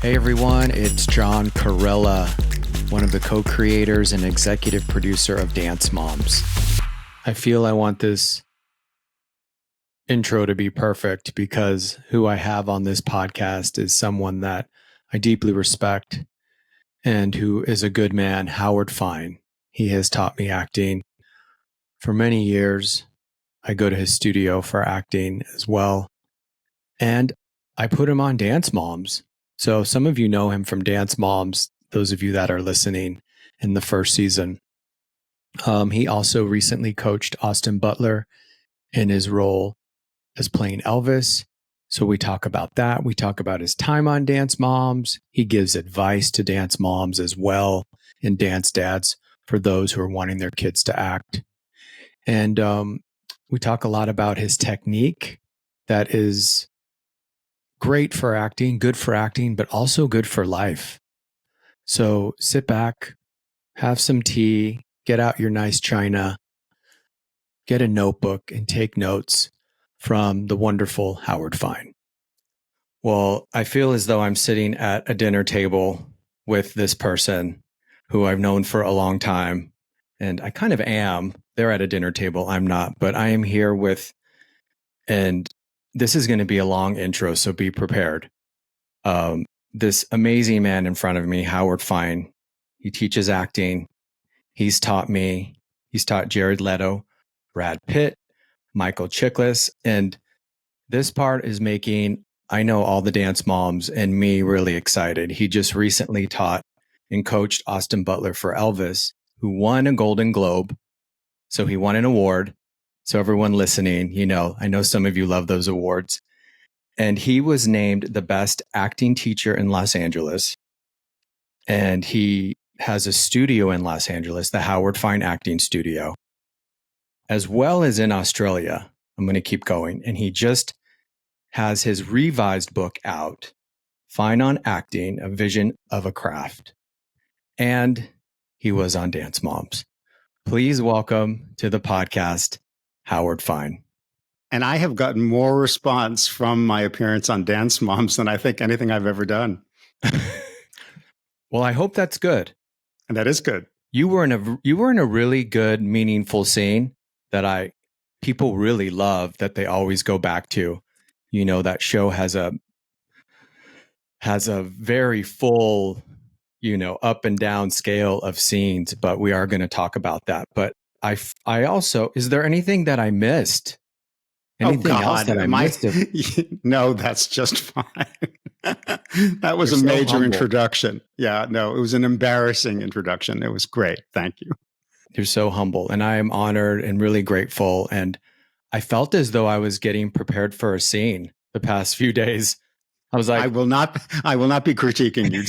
Hey everyone, it's John Carella, one of the co-creators and executive producer of Dance Moms. I feel I want this intro to be perfect because who I have on this podcast is someone that I deeply respect and who is a good man, Howard Fine. He has taught me acting for many years. I go to his studio for acting as well. And I put him on Dance Moms. So some of you know him from Dance Moms, those of you that are listening in the first season. He also recently coached Austin Butler in his role as playing Elvis. So we talk about that. We talk about his time on Dance Moms. He gives advice to Dance Moms as well and Dance Dads for those who are wanting their kids to act. And we talk a lot about his technique that is great for acting, good for acting, but also good for life. So sit back, have some tea, get out your nice china, get a notebook, and take notes from the wonderful Howard Fine. Well, I feel as though I'm sitting at a dinner table with this person who I've known for a long time. And I kind of am. They're at a dinner table. I'm not. But I am here with, and this is going to be a long intro, so be prepared. This amazing man in front of me, Howard Fine. He teaches acting. He's taught Jared Leto, Brad Pitt, Michael Chiklis. And this part is making, I know, all the Dance Moms and me really excited. He just recently taught and coached Austin Butler for Elvis, who won a Golden Globe. So he won an award. So everyone listening, I know some of you love those awards. And he was named the best acting teacher in Los Angeles. And he has a studio in Los Angeles, the Howard Fine Acting Studio, as well as in Australia. I'm going to keep going. And he just has his revised book out, Fine on Acting, A Vision of a Craft. And he was on Dance Moms. Please welcome to the podcast, Howard Fine. And I have gotten more response from my appearance on Dance Moms than I think anything I've ever done. Well, I hope that's good. And that is good. You were in a really good, meaningful scene that people really love, that they always go back to. That show has a very full, up and down scale of scenes, but we are going to talk about that. But I also, is there anything that I missed? Anything else that I missed? No, that's just fine. That was You're a so major humble. Introduction. Yeah, no, it was an embarrassing introduction. It was great. Thank you. You're so humble, and I am honored and really grateful. And I felt as though I was getting prepared for a scene the past few days. I was like, I will not be critiquing you.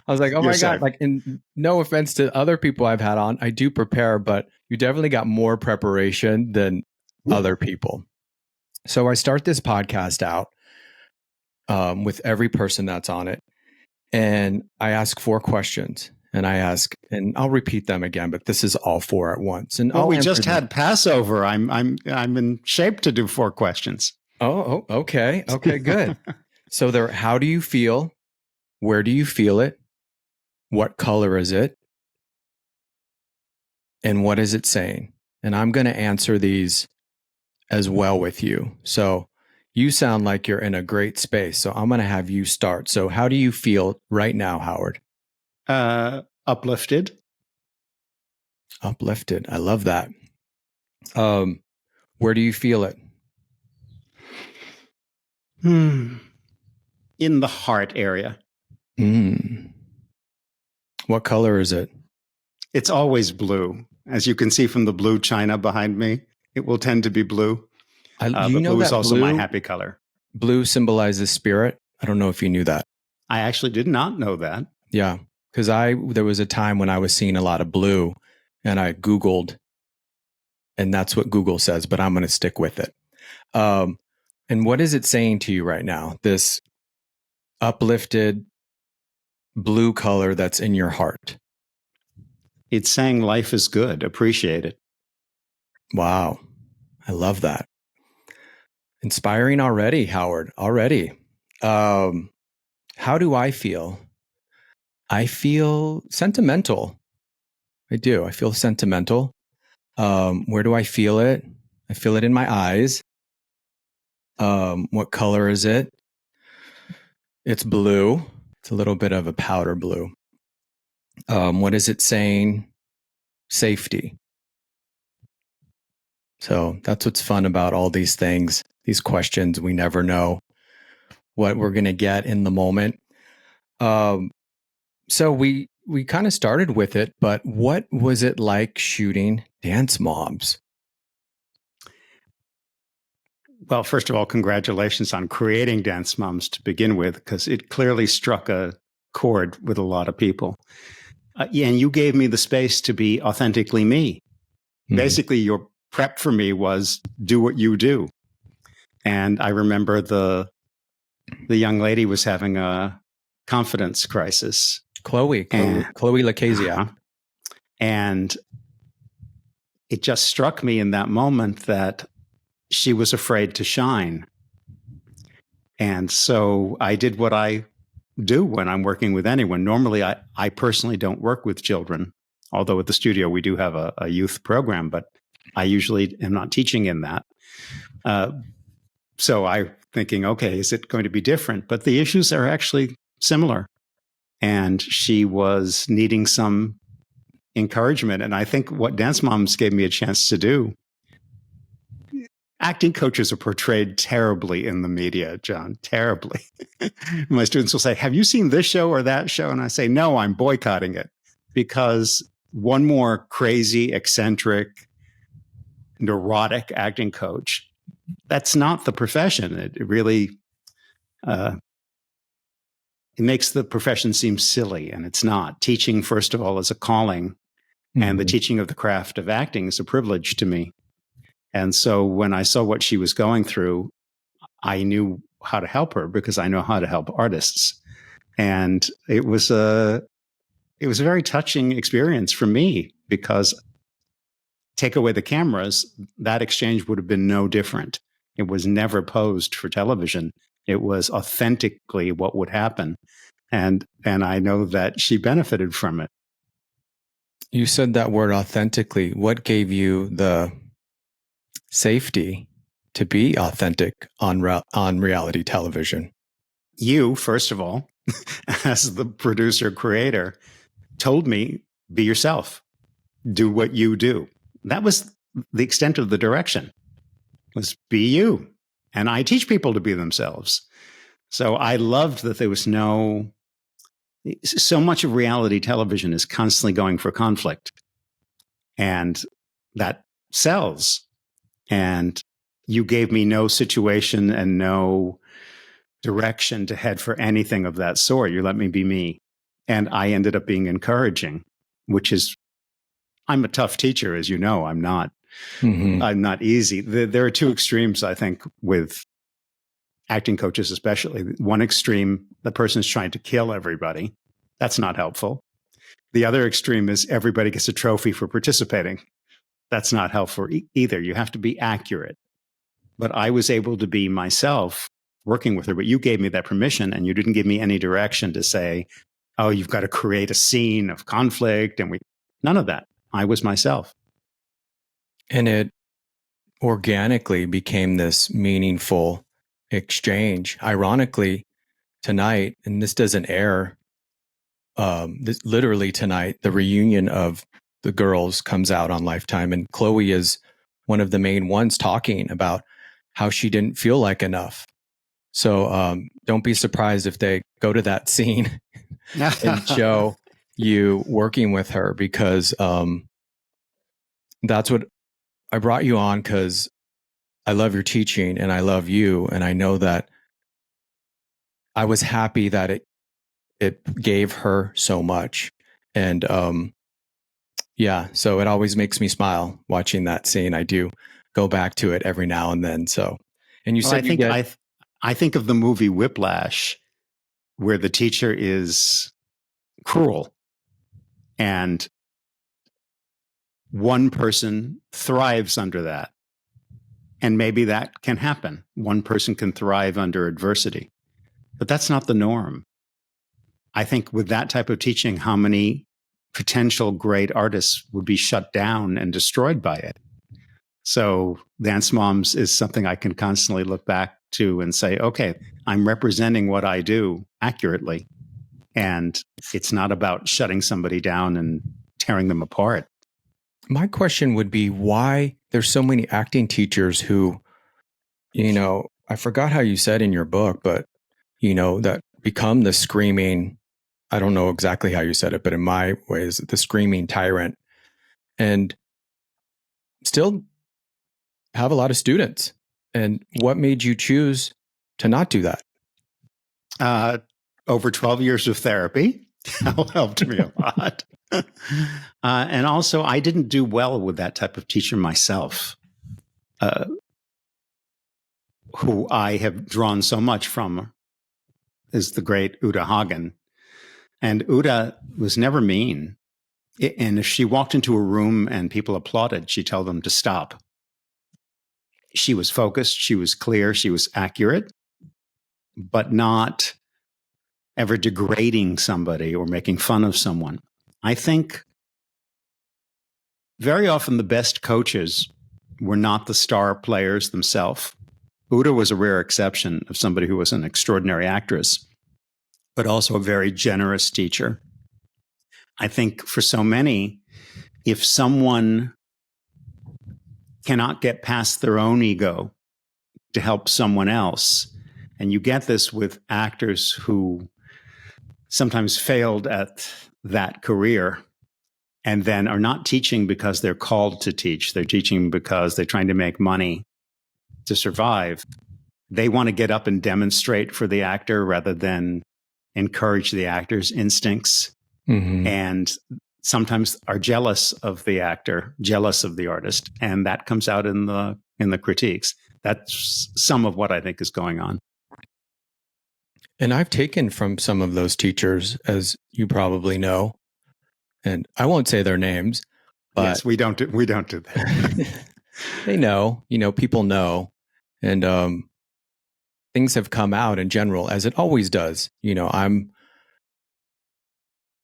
I was like, oh You're my God, safe. like, in no offense to other people I've had on, I do prepare, but you definitely got more preparation than other people. So I start this podcast out with every person that's on it. And I ask 4 questions, and I'll repeat them again, but this is all 4 at once. And we just had Passover. I'm in shape to do 4 questions. Oh, okay. Okay, good. So how do you feel? Where do you feel it? What color is it? And what is it saying? And I'm going to answer these as well with you. So you sound like you're in a great space. So I'm going to have you start. So how do you feel right now, Howard? Uplifted. Uplifted. I love that. Where do you feel it? In the heart area. What color is it? It's always blue. As you can see from the blue china behind me, it will tend to be blue. Blue is also my happy color. Blue symbolizes spirit. I don't know if you knew that. I actually did not know that. Yeah, because there was a time when I was seeing a lot of blue, and I Googled, and that's what Google says, but I'm going to stick with it. And what is it saying to you right now? This uplifted blue color that's in your heart. It's saying life is good. Appreciate it. Wow. I love that. Inspiring already, Howard. Already. How do I feel? I feel sentimental. I do. I feel sentimental. Where do I feel it? I feel it in my eyes. What color is it? It's blue. It's a little bit of a powder blue. What is it saying? Safety. So that's what's fun about all these things, these questions. We never know what we're going to get in the moment. So we kind of started with it, but what was it like shooting Dance Moms? Well, first of all, congratulations on creating Dance Moms to begin with, because it clearly struck a chord with a lot of people. Yeah, and you gave me the space to be authentically me. Mm-hmm. Basically, your prep for me was do what you do. And I remember the young lady was having a confidence crisis. Chloe Lucasiak. And it just struck me in that moment that she was afraid to shine. And so I did what I do when I'm working with anyone. Normally, I personally don't work with children, although at the studio we do have a youth program, but I usually am not teaching in that. So I'm thinking, okay, is it going to be different? But the issues are actually similar. And she was needing some encouragement. And I think what Dance Moms gave me a chance to do. Acting coaches are portrayed terribly in the media, John, terribly. My students will say, have you seen this show or that show? And I say, no, I'm boycotting it, because one more crazy, eccentric, neurotic acting coach, that's not the profession. It really, it makes the profession seem silly, and it's not. Teaching, first of all, is a calling, mm-hmm. and the teaching of the craft of acting is a privilege to me. And so when I saw what she was going through, I knew how to help her because I know how to help artists. And it was a very touching experience for me, because take away the cameras, that exchange would have been no different. It was never posed for television. It was authentically what would happen. And I know that she benefited from it. You said that word authentically. What gave you the safety to be authentic on reality television? You, first of all, as the producer creator, told me, be yourself, do what you do. That was the extent of the direction, was be you. And I teach people to be themselves. So I loved that there was so much of reality television is constantly going for conflict, and that sells. And you gave me no situation and no direction to head for anything of that sort. You let me be me. And I ended up being encouraging, which is, I'm a tough teacher, as you know. I'm not easy. There are two extremes, I think, with acting coaches, especially. One extreme, the person is trying to kill everybody. That's not helpful. The other extreme is everybody gets a trophy for participating. That's not helpful either. You have to be accurate. But I was able to be myself working with her, but you gave me that permission, and you didn't give me any direction to say, oh, you've got to create a scene of conflict. And none of that. I was myself. And it organically became this meaningful exchange. Ironically, tonight, and this doesn't air, literally tonight, the reunion of the girls comes out on Lifetime, and Chloe is one of the main ones talking about how she didn't feel like enough. So don't be surprised if they go to that scene and show you working with her, because that's what I brought you on, because I love your teaching and I love you. And I know that I was happy that it gave her so much. And yeah, so it always makes me smile watching that scene. I do go back to it every now and then. So, and you said I think of the movie Whiplash, where the teacher is cruel and one person thrives under that. And maybe that can happen. One person can thrive under adversity, but that's not the norm. I think with that type of teaching, how many potential great artists would be shut down and destroyed by it? So Dance Moms is something I can constantly look back to and say, okay, I'm representing what I do accurately. And it's not about shutting somebody down and tearing them apart. My question would be why there's so many acting teachers who, I forgot how you said in your book, but, that become the screaming, I don't know exactly how you said it, but in my ways, the screaming tyrant, and still have a lot of students. And what made you choose to not do that? Over 12 years of therapy helped me a lot. And also, I didn't do well with that type of teacher myself, who I have drawn so much from is the great Uta Hagen. And Uta was never mean. And if she walked into a room and people applauded, she'd tell them to stop. She was focused, she was clear, she was accurate, but not ever degrading somebody or making fun of someone. I think very often the best coaches were not the star players themselves. Uta was a rare exception of somebody who was an extraordinary actress, but also a very generous teacher. I think for so many, if someone cannot get past their own ego to help someone else, and you get this with actors who sometimes failed at that career and then are not teaching because they're called to teach. They're teaching because they're trying to make money to survive. They want to get up and demonstrate for the actor rather than encourage the actor's instincts. Mm-hmm. And sometimes are jealous of the actor, jealous of the artist, and that comes out in the critiques. That's some of what I think is going on. And I've taken from some of those teachers, as you probably know, and I won't say their names, but yes, we don't do that. They know, people know, and things have come out in general, as it always does. I'm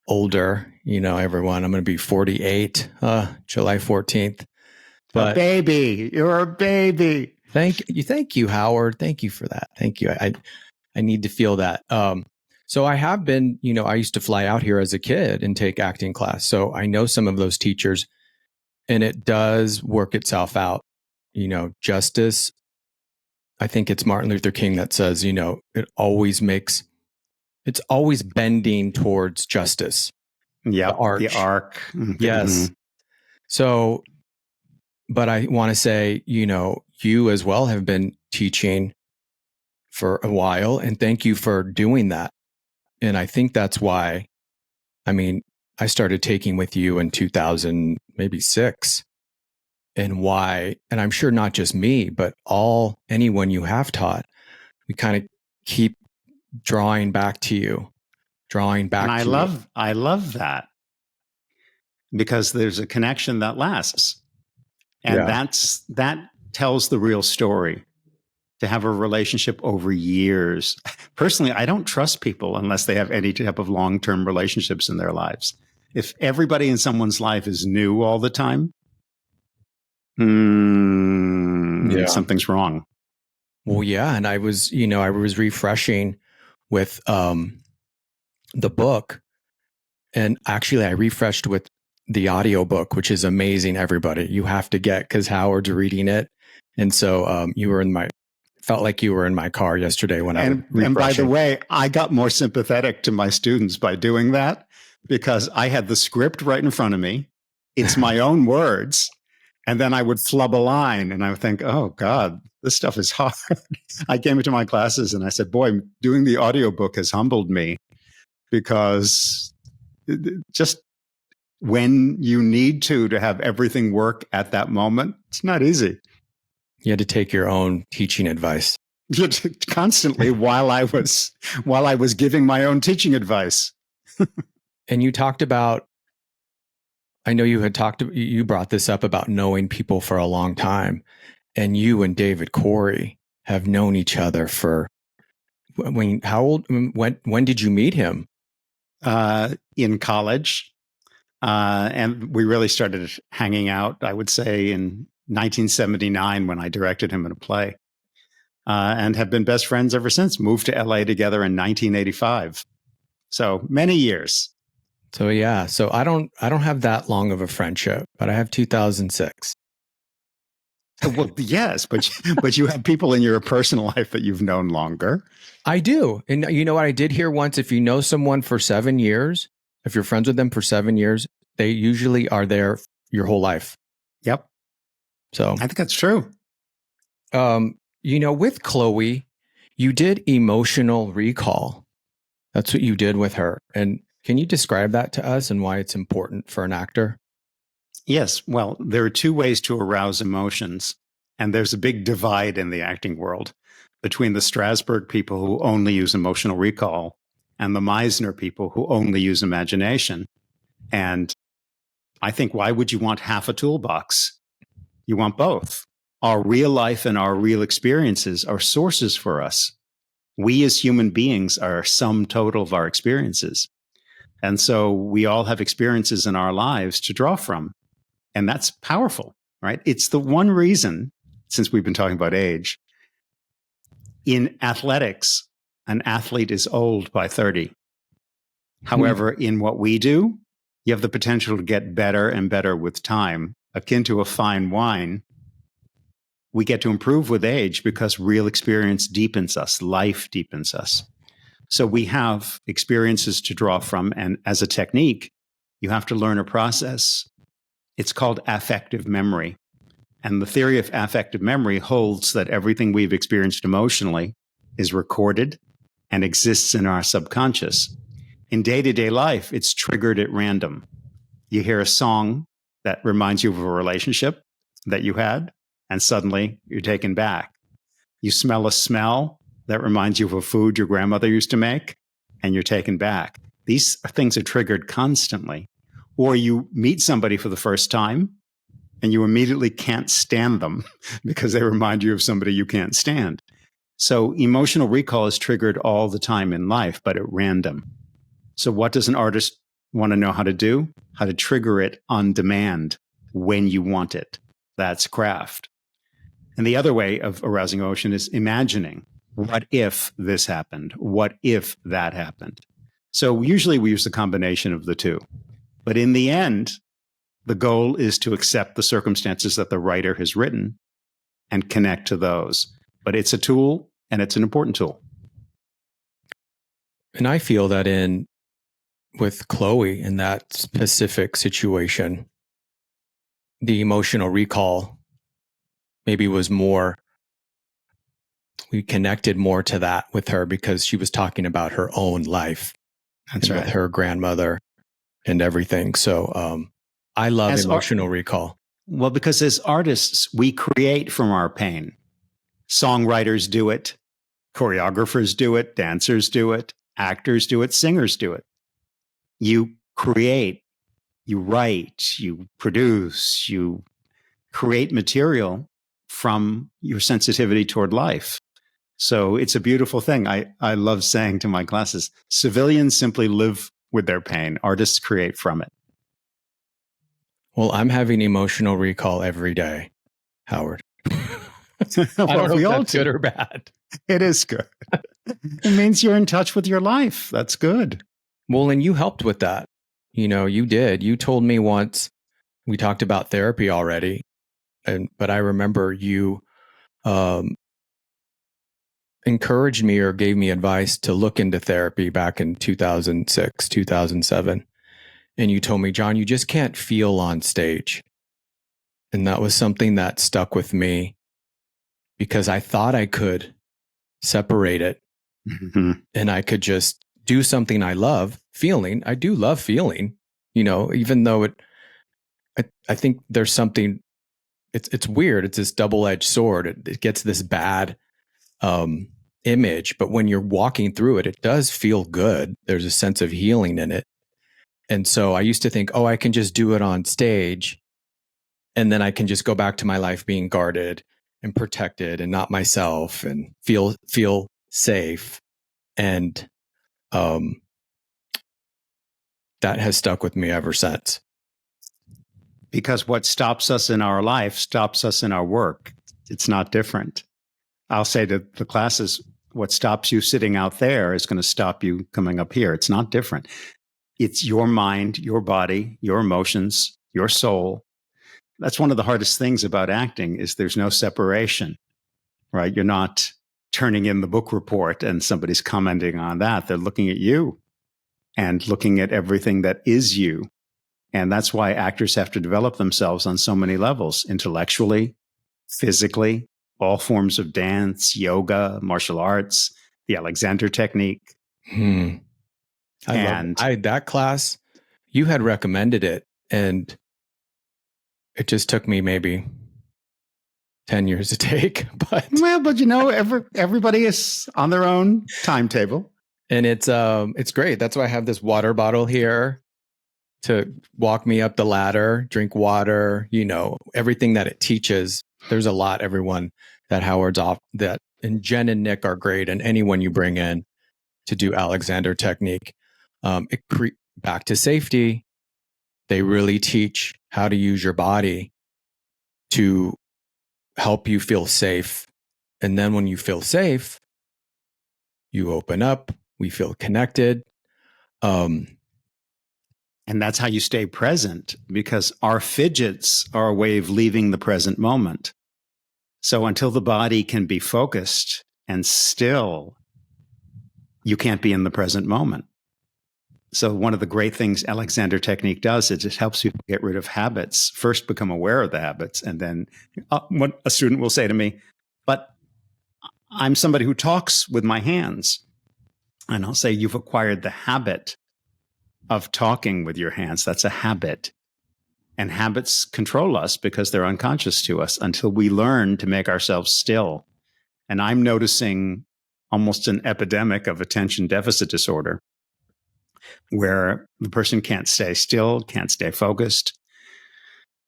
older, everyone. I'm going to be 48, July 14th. But a baby, you're a baby. Thank you, Howard. Thank you for that. Thank you. I need to feel that. So I have been, I used to fly out here as a kid and take acting class. So I know some of those teachers, and it does work itself out. Justice. I think it's Martin Luther King that says, it's always bending towards justice. Yeah, the arc. Yes. Mm-hmm. So, but I want to say, you as well have been teaching for a while, and thank you for doing that. And I think that's why, I started taking with you in 2006. And why, and I'm sure not just me, but anyone you have taught, we kind of keep drawing back to you. And I love that, because there's a connection that lasts. And that tells the real story. To have a relationship over years. Personally, I don't trust people unless they have any type of long-term relationships in their lives. If everybody in someone's life is new all the time, something's wrong. Well, yeah. And I was refreshing with the book, and actually I refreshed with the audiobook, which is amazing. Everybody, you have to get, because Howard's reading it. And so felt like you were in my car yesterday when I was refreshing. And by the way, I got more sympathetic to my students by doing that, because I had the script right in front of me. It's my own words. And then I would flub a line and I would think, oh God, this stuff is hard. I came into my classes and I said, boy, doing the audiobook has humbled me, because just when you need to have everything work at that moment, it's not easy. You had to take your own teaching advice constantly while I was giving my own teaching advice. And you talked about, I know you brought this up about knowing people for a long time, and you and David Corey have known each other for, how old, when did you meet him? in college. And we really started hanging out, I would say, in 1979 when I directed him in a play. And have been best friends ever since. Moved to LA together in 1985. So many years. So yeah, so I don't have that long of a friendship, but I have 2006. Well, yes, but you have people in your personal life that you've known longer. I do. And you know what I did hear once? If you know someone for 7 years, if you're friends with them for 7 years, they usually are there your whole life. Yep. So I think that's true. With Chloe, you did emotional recall. That's what you did with her. And can you describe that to us and why it's important for an actor? Yes. Well, there are two ways to arouse emotions, and there's a big divide in the acting world between the Strasberg people who only use emotional recall and the Meisner people who only use imagination. And I think, why would you want half a toolbox? You want both. Our real life and our real experiences are sources for us. We as human beings are sum total of our experiences. And so we all have experiences in our lives to draw from. And that's powerful, right? It's the one reason, since we've been talking about age, in athletics, an athlete is old by 30. However, in what we do, you have the potential to get better and better with time, akin to a fine wine. We get to improve with age because real experience deepens us, life deepens us. So we have experiences to draw from. And as a technique, you have to learn a process. It's called affective memory. And the theory of affective memory holds that everything we've experienced emotionally is recorded and exists in our subconscious. In day-to-day life, it's triggered at random. You hear a song that reminds you of a relationship that you had, and suddenly you're taken back. You smell a smell that reminds you of a food your grandmother used to make, and you're taken back. These things are triggered constantly. Or you meet somebody for the first time, and you immediately can't stand them because they remind you of somebody you can't stand. So emotional recall is triggered all the time in life, but at random. So what does an artist want to know how to do? How to trigger it on demand when you want it. That's craft. And the other way of arousing emotion is imagining. What if this happened? What if that happened? So usually we use a combination of the two. But in the end, the goal is to accept the circumstances that the writer has written and connect to those. But it's a tool, and it's an important tool. And I feel that with Chloe in that specific situation, the emotional recall maybe was more, we connected more to that with her because she was talking about her own life. That's right. With her grandmother and everything. So I love emotional recall. Well, because as artists, we create from our pain. Songwriters do it. Choreographers do it. Dancers do it. Actors do it. Singers do it. You create, you write, you produce, you create material from your sensitivity toward life. So it's a beautiful thing. I love saying to my classes, civilians simply live with their pain. Artists create from it. Well, I'm having emotional recall every day, Howard. Well, I don't know if if all that's good or bad. It is good. It means you're in touch with your life. That's good. Well, and you helped with that. You did. You told me once, we talked about therapy already, but I remember you encouraged me or gave me advice to look into therapy back in 2006, 2007. And you told me, John, you just can't feel on stage. And that was something that stuck with me because I thought I could separate it and I could just do something I love, feeling. I do love feeling, even though I think there's something, it's weird. It's this double-edged sword. It gets this bad image, but when you're walking through it, it does feel good. There's a sense of healing in it. And so I used to think, I can just do it on stage and then I can just go back to my life being guarded and protected and not myself and feel safe. And that has stuck with me ever since. Because what stops us in our life stops us in our work. It's not different. I'll say to the classes, what stops you sitting out there is going to stop you coming up here. It's not different. It's your mind, your body, your emotions, your soul. That's one of the hardest things about acting is there's no separation, right? You're not turning in the book report and somebody's commenting on that. They're looking at you and looking at everything that is you. And that's why actors have to develop themselves on so many levels, intellectually, physically, all forms of dance, yoga, martial arts, the Alexander technique. I love that class. You had recommended it, and it just took me maybe 10 years to take. But everybody is on their own timetable. And it's great. That's why I have this water bottle here to walk me up the ladder, drink water, everything that it teaches. There's a lot, everyone, that Howard's off that, and Jen and Nick are great. And anyone you bring in to do Alexander technique, back to safety. They really teach how to use your body to help you feel safe. And then when you feel safe, you open up, we feel connected. And that's how you stay present, because our fidgets are a way of leaving the present moment. So until the body can be focused and still, you can't be in the present moment. So one of the great things Alexander technique does is it helps you get rid of habits. First, become aware of the habits. And then what a student will say to me, but I'm somebody who talks with my hands. And I'll say, you've acquired the habit of talking with your hands. That's a habit. And habits control us because they're unconscious to us until we learn to make ourselves still. And I'm noticing almost an epidemic of attention deficit disorder, where the person can't stay still, can't stay focused,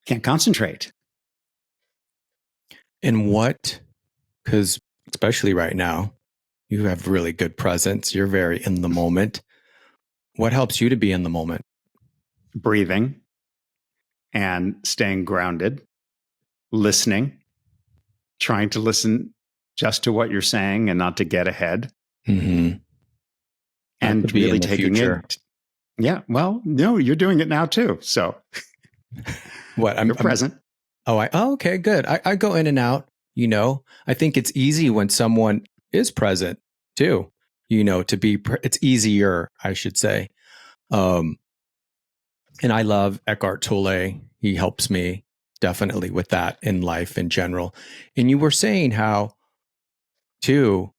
can't concentrate. And because especially right now, you have really good presence. You're very in the moment. What helps you to be in the moment? Breathing and staying grounded, listening, trying to listen just to what you're saying and not to get ahead. Mm-hmm. And really taking it. Yeah. Well, no, you're doing it now too. So you're present. Okay, good. I go in and out, I think it's easy when someone is present too, to be, it's easier, I should say. And I love Eckhart Tolle. He helps me definitely with that in life in general. And you were saying how too,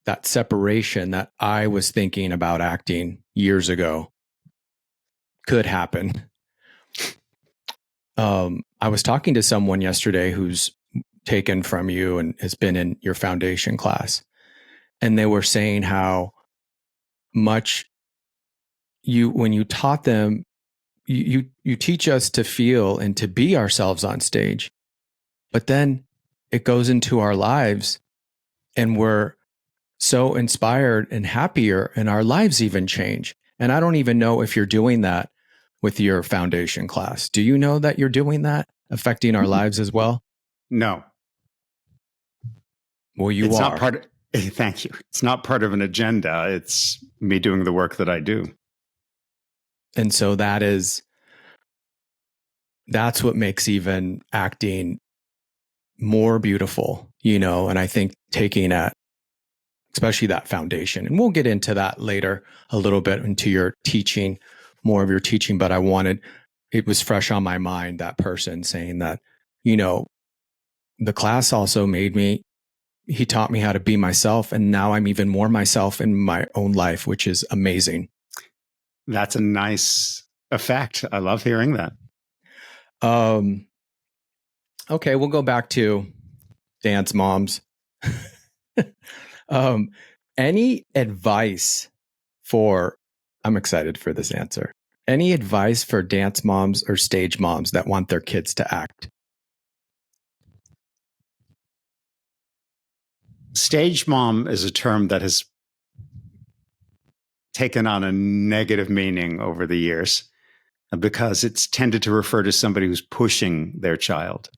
that separation that I was thinking about acting years ago could happen. I was talking to someone yesterday who's taken from you and has been in your foundation class. And they were saying how much when you taught them, you teach us to feel and to be ourselves on stage, but then it goes into our lives and we're so inspired and happier and our lives even change. And I don't even know if you're doing that with your foundation class. Do you know that you're doing that, affecting our lives as well? No. Well, it's not part of, thank you. It's not part of an agenda. It's me doing the work that I do. And so that's what makes even acting more beautiful, and I think taking especially that foundation, and we'll get into that later a little bit into your teaching, more of your teaching, but it was fresh on my mind, that person saying that, the class also he taught me how to be myself, and now I'm even more myself in my own life, which is amazing. That's a nice effect. I love hearing that. Okay, we'll go back to dance moms. Any advice I'm excited for this answer. Any advice for dance moms or stage moms that want their kids to act? Stage mom is a term that has taken on a negative meaning over the years because it's tended to refer to somebody who's pushing their child.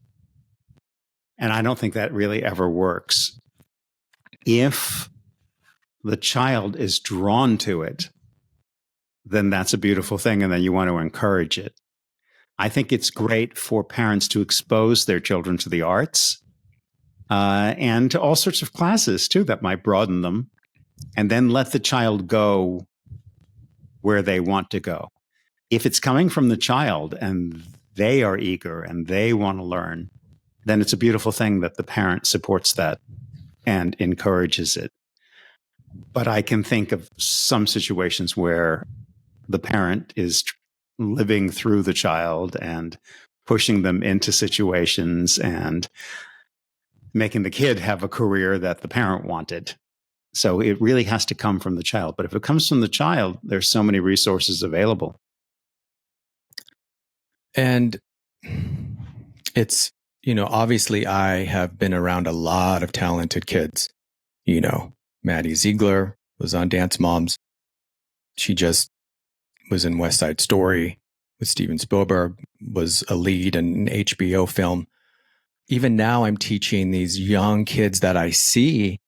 And I don't think that really ever works. If the child is drawn to it, then that's a beautiful thing, and then you want to encourage it. I think it's great for parents to expose their children to the arts and to all sorts of classes, too, that might broaden them, and then let the child go where they want to go. If it's coming from the child and they are eager and they want to learn, then it's a beautiful thing that the parent supports that and encourages it. But I can think of some situations where the parent is living through the child and pushing them into situations and making the kid have a career that the parent wanted. So it really has to come from the child. But if it comes from the child, there's so many resources available. And it's, obviously I have been around a lot of talented kids. Maddie Ziegler was on Dance Moms. She just was in West Side Story with Steven Spielberg, was a lead in an HBO film. Even now I'm teaching these young kids that I see.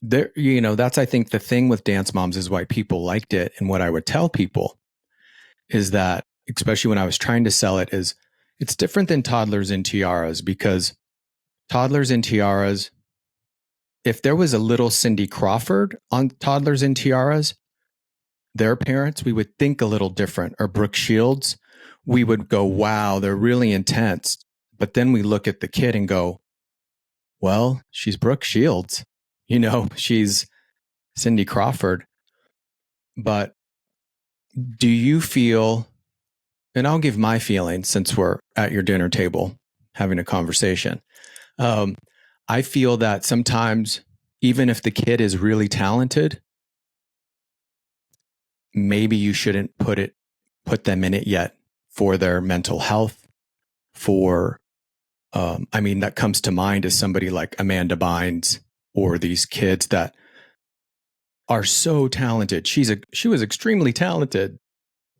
That's, I think, the thing with Dance Moms is why people liked it. And what I would tell people is that, especially when I was trying to sell it, is it's different than Toddlers in Tiaras, because Toddlers in Tiaras, if there was a little Cindy Crawford on Toddlers in Tiaras, their parents, we would think a little different. Or Brooke Shields, we would go, wow, they're really intense. But then we look at the kid and go, well, she's Brooke Shields. She's Cindy Crawford. But do you feel, and I'll give my feelings since we're at your dinner table having a conversation. I feel that sometimes, even if the kid is really talented, maybe you shouldn't put them in it yet for their mental health. That comes to mind as somebody like Amanda Bynes, or these kids that are so talented. She was extremely talented,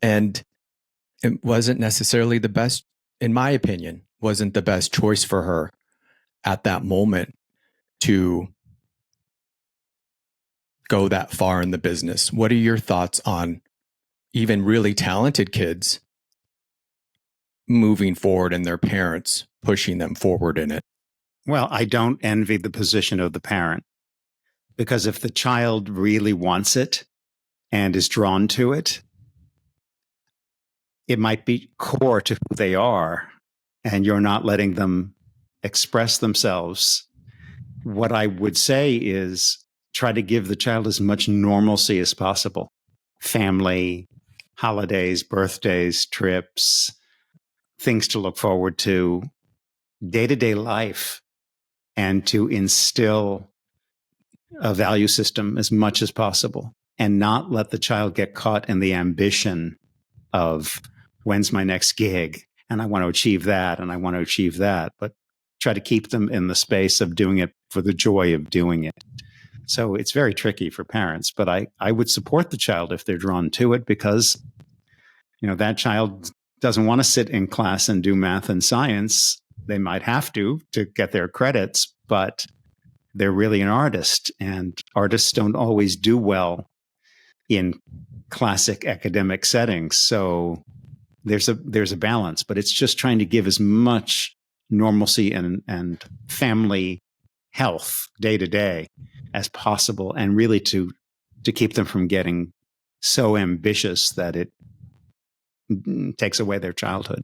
and it wasn't necessarily the best, in my opinion, wasn't the best choice for her at that moment to go that far in the business. What are your thoughts on even really talented kids moving forward and their parents pushing them forward in it? Well, I don't envy the position of the parent, because if the child really wants it and is drawn to it, it might be core to who they are, and you're not letting them express themselves. What I would say is try to give the child as much normalcy as possible. Family, holidays, birthdays, trips, things to look forward to, day-to-day life, and to instill a value system as much as possible, and not let the child get caught in the ambition of when's my next gig, and I want to achieve that, and I want to achieve that, but try to keep them in the space of doing it for the joy of doing it. So it's very tricky for parents, but I would support the child if they're drawn to it, because that child doesn't want to sit in class and do math and science. They might have to get their credits, but they're really an artist, and artists don't always do well in classic academic settings. So there's a balance, but it's just trying to give as much normalcy and family health day to day as possible, and really to keep them from getting so ambitious that it takes away their childhood.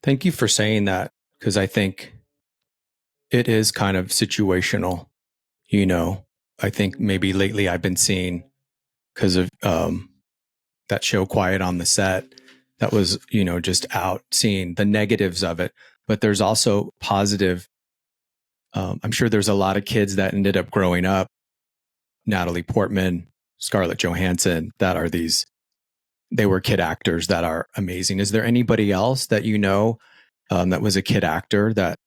Thank you for saying that, because I think it is kind of situational. I think maybe lately I've been seeing, because of that show Quiet on the Set, that was, just out seeing the negatives of it. But there's also positive. I'm sure there's a lot of kids that ended up growing up, Natalie Portman, Scarlett Johansson, that are they were kid actors that are amazing. Is there anybody else that that was a kid actor that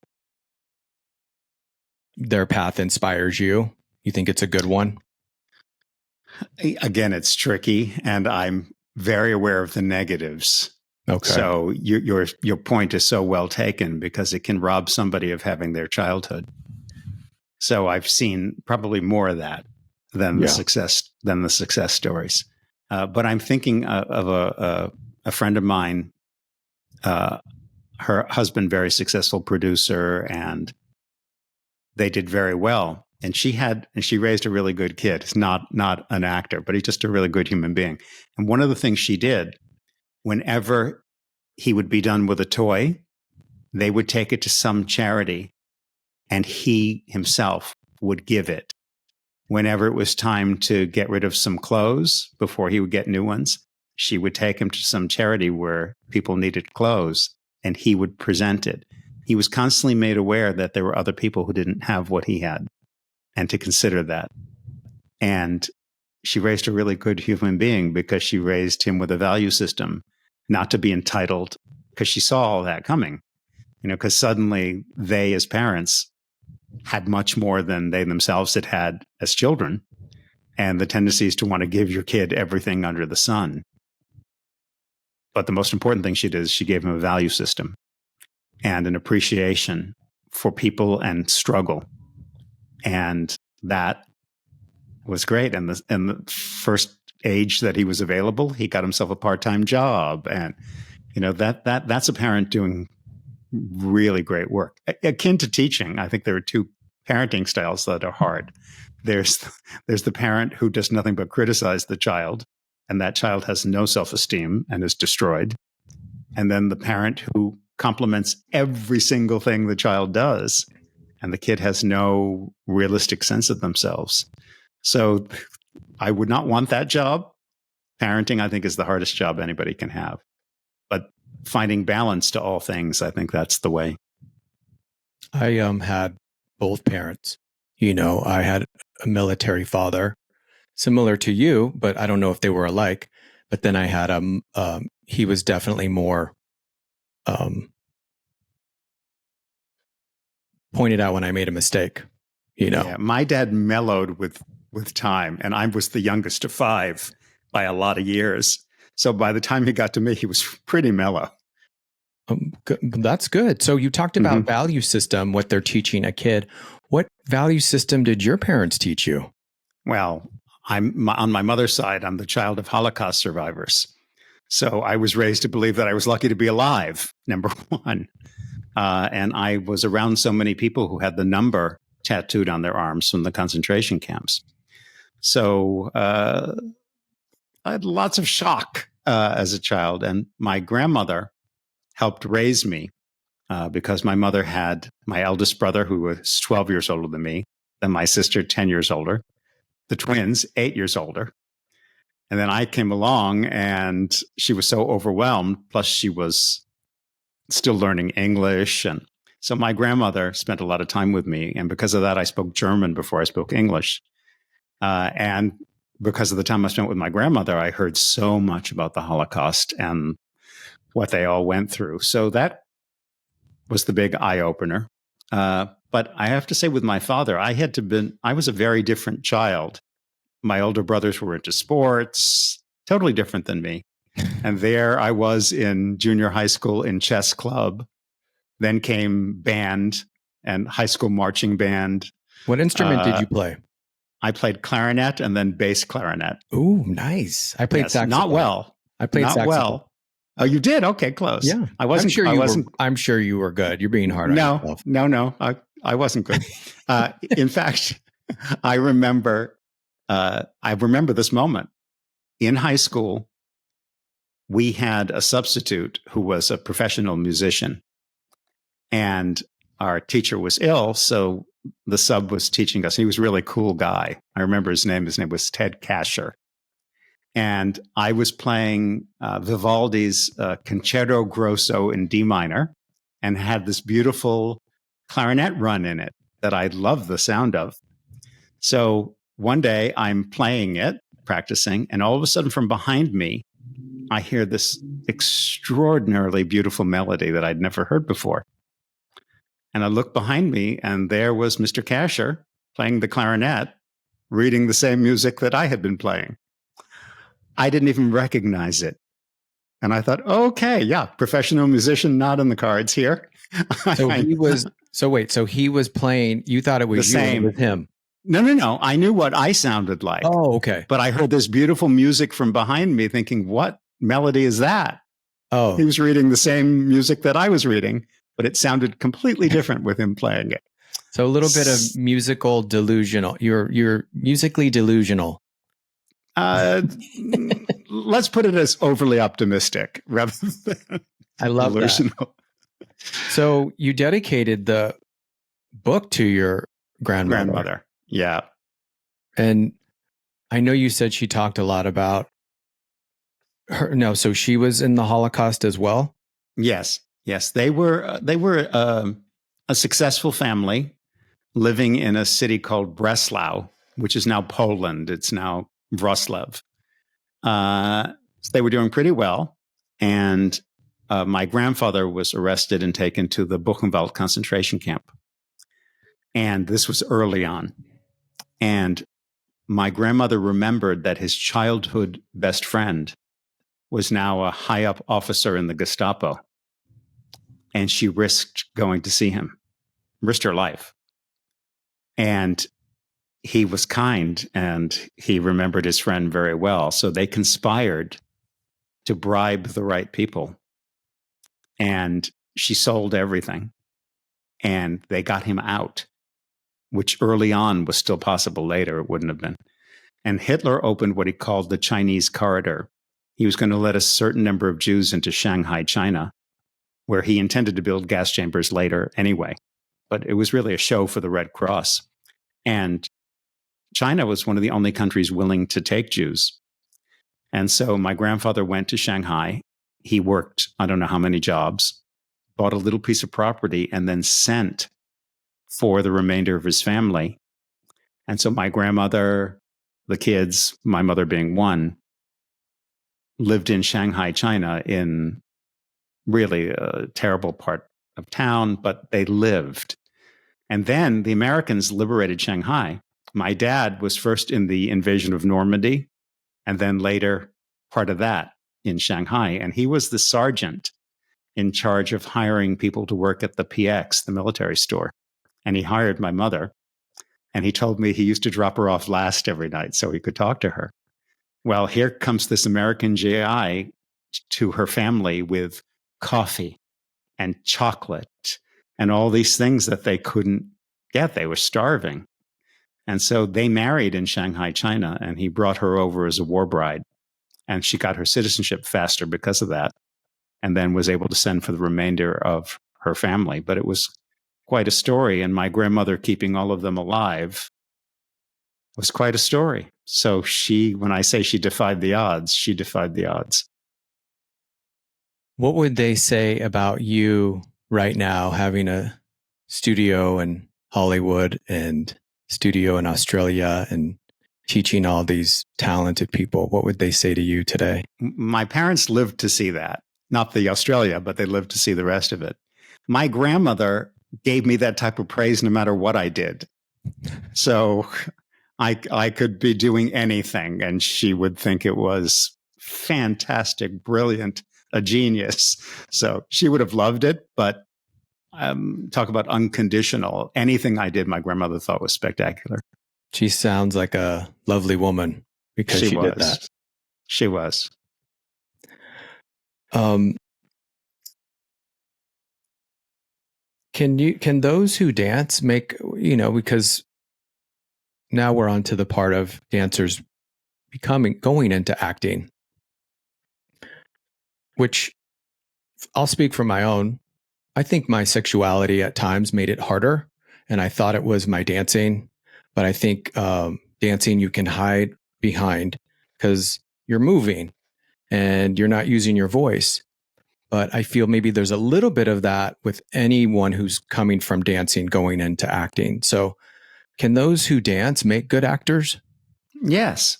their path inspires you? You think it's a good one? Again, it's tricky, and I'm very aware of the negatives. Okay. So your point is so well taken, because it can rob somebody of having their childhood. So I've seen probably more of that than the success stories. But I'm thinking of a friend of mine, her husband, very successful producer, and they did very well. And she raised a really good kid. He's not an actor, but he's just a really good human being. And one of the things she did, whenever he would be done with a toy, they would take it to some charity, and he himself would give it. Whenever it was time to get rid of some clothes before he would get new ones, she would take him to some charity where people needed clothes, and he would present it. He was constantly made aware that there were other people who didn't have what he had, and to consider that. And she raised a really good human being, because she raised him with a value system, not to be entitled, because she saw all that coming. Because suddenly they, as parents, had much more than they themselves had as children, and the tendency is to want to give your kid everything under the sun. But the most important thing she did is she gave him a value system and an appreciation for people and struggle. And that was great. And the first age that he was available, he got himself a part-time job. And, that's a parent doing really great work. Akin to teaching, I think there are two parenting styles that are hard. There's the parent who does nothing but criticize the child, and that child has no self-esteem and is destroyed. And then the parent who compliments every single thing the child does, and the kid has no realistic sense of themselves. So I would not want that job. Parenting, I think, is the hardest job anybody can have. But finding balance to all things, I think that's the way. I had both parents. I had a military father, similar to you, but I don't know if they were alike. But then I had he was definitely more pointed out when I made a mistake. Yeah, my dad mellowed with time, and I was the youngest of 5 by a lot of years. So by the time he got to me, he was pretty mellow. That's good. So you talked about value system, what they're teaching a kid. What value system did your parents teach you? Well, on my mother's side, I'm the child of Holocaust survivors. So I was raised to believe that I was lucky to be alive, number one. And I was around so many people who had the number tattooed on their arms from the concentration camps. So I had lots of shock as a child. And my grandmother helped raise me because my mother had my eldest brother, who was 12 years older than me, then my sister, 10 years older, the twins, 8 years older. And then I came along, and she was so overwhelmed. Plus, she was still learning English. And so my grandmother spent a lot of time with me. And because of that, I spoke German before I spoke English. And because of the time I spent with my grandmother, I heard so much about the Holocaust and what they all went through. So that was the big eye opener. But I have to say, with my father, I was a very different child. My older brothers were into sports, totally different than me. And there I was in junior high school in chess club. Then came band and high school marching band. What instrument did you play? I played clarinet and then bass clarinet. Ooh, nice. I played saxophone. Not well. I played saxophone. Well. Oh, you did? Okay, close. Yeah. I wasn't. I'm sure you were good. You're being hard on yourself. No. I wasn't good. In fact, I remember this moment. In high school, we had a substitute who was a professional musician, and our teacher was ill, so the sub was teaching us. He was a really cool guy. I remember his name. His name was Ted Kasher. And I was playing Vivaldi's Concerto Grosso in D minor, and had this beautiful clarinet run in it that I loved the sound of. So one day I'm playing it, practicing, and all of a sudden from behind me, I hear this extraordinarily beautiful melody that I'd never heard before. And I looked behind me, and there was Mr. Kasher playing the clarinet. reading the same music that I had been playing. I didn't even recognize it. And I thought, okay, yeah, professional musician not in the cards here. So he was playing, you thought it was the you and it same. was him. No. I knew what I sounded like. Oh, okay. But I heard this beautiful music from behind me thinking, what melody is that? Oh. He was reading the same music that I was reading, but it sounded completely different with him playing it. So a little bit of musical delusional. You're musically delusional. Let's put it as overly optimistic rather than I love delusional. That. So you dedicated the book to your grandmother. Yeah. And I know you said she talked a lot about her. No, so she was in the Holocaust as well? Yes. They were a successful family living in a city called Breslau, which is now Poland. It's now Wrocław. So they were doing pretty well. And my grandfather was arrested and taken to the Buchenwald concentration camp. And this was early on. And my grandmother remembered that his childhood best friend was now a high up officer in the Gestapo. And she risked going to see him, risked her life. And he was kind and he remembered his friend very well. So they conspired to bribe the right people. And she sold everything. And they got him out, which early on was still possible. Later, it wouldn't have been. And Hitler opened what he called the Chinese corridor. He was going to let a certain number of Jews into Shanghai, China, where he intended to build gas chambers later anyway. But it was really a show for the Red Cross. And China was one of the only countries willing to take Jews. And so my grandfather went to Shanghai. He worked, I don't know how many jobs, bought a little piece of property, and then sent for the remainder of his family. And so my grandmother, the kids, my mother being one, lived in Shanghai, China, in really a terrible part of town, but they lived. And then the Americans liberated Shanghai. My dad was first in the invasion of Normandy, and then later part of that in Shanghai. And he was the sergeant in charge of hiring people to work at the PX, the military store. And he hired my mother. And he told me he used to drop her off last every night so he could talk to her. Well, here comes this American GI to her family with coffee and chocolate and all these things that they couldn't get. They were starving. And so they married in Shanghai, China, and he brought her over as a war bride. And she got her citizenship faster because of that, and then was able to send for the remainder of her family. But it was quite a story. And my grandmother keeping all of them alive was quite a story. So when I say she defied the odds, she defied the odds. What would they say about you right now, having a studio in Hollywood and studio in Australia and teaching all these talented people? What would they say to you today? My parents lived to see that. Not the Australia, but they lived to see the rest of it. My grandmother gave me that type of praise no matter what I did. So I could be doing anything and she would think it was fantastic, brilliant, a genius. So she would have loved it, but talk about unconditional. Anything I did, my grandmother thought was spectacular. She sounds like a lovely woman because she did that. She was. Can those who dance make, because now we're on to the part of dancers going into acting, which I'll speak from my own. I think my sexuality at times made it harder, and I thought it was my dancing, but I think dancing you can hide behind because you're moving and you're not using your voice. But I feel maybe there's a little bit of that with anyone who's coming from dancing going into acting. So can those who dance make good actors? Yes.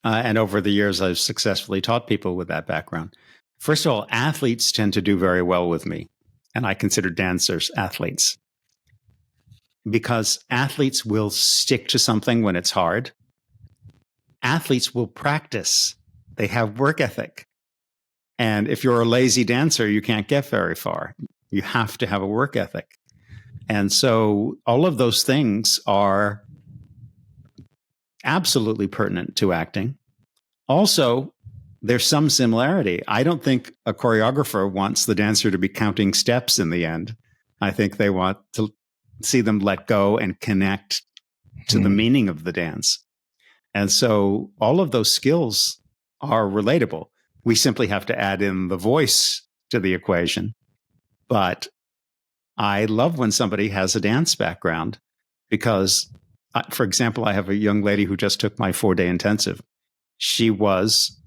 And over the years, I've successfully taught people with that background. First of all, athletes tend to do very well with me. And I consider dancers athletes. because athletes will stick to something when it's hard. Athletes will practice. They have work ethic. And if you're a lazy dancer, you can't get very far. You have to have a work ethic. And so all of those things are absolutely pertinent to acting. Also, there's some similarity. I don't think a choreographer wants the dancer to be counting steps in the end. I think they want to see them let go and connect to the meaning of the dance. And so all of those skills are relatable. We simply have to add in the voice to the equation. But I love when somebody has a dance background because, for example, I have a young lady who just took my 4-day intensive. She was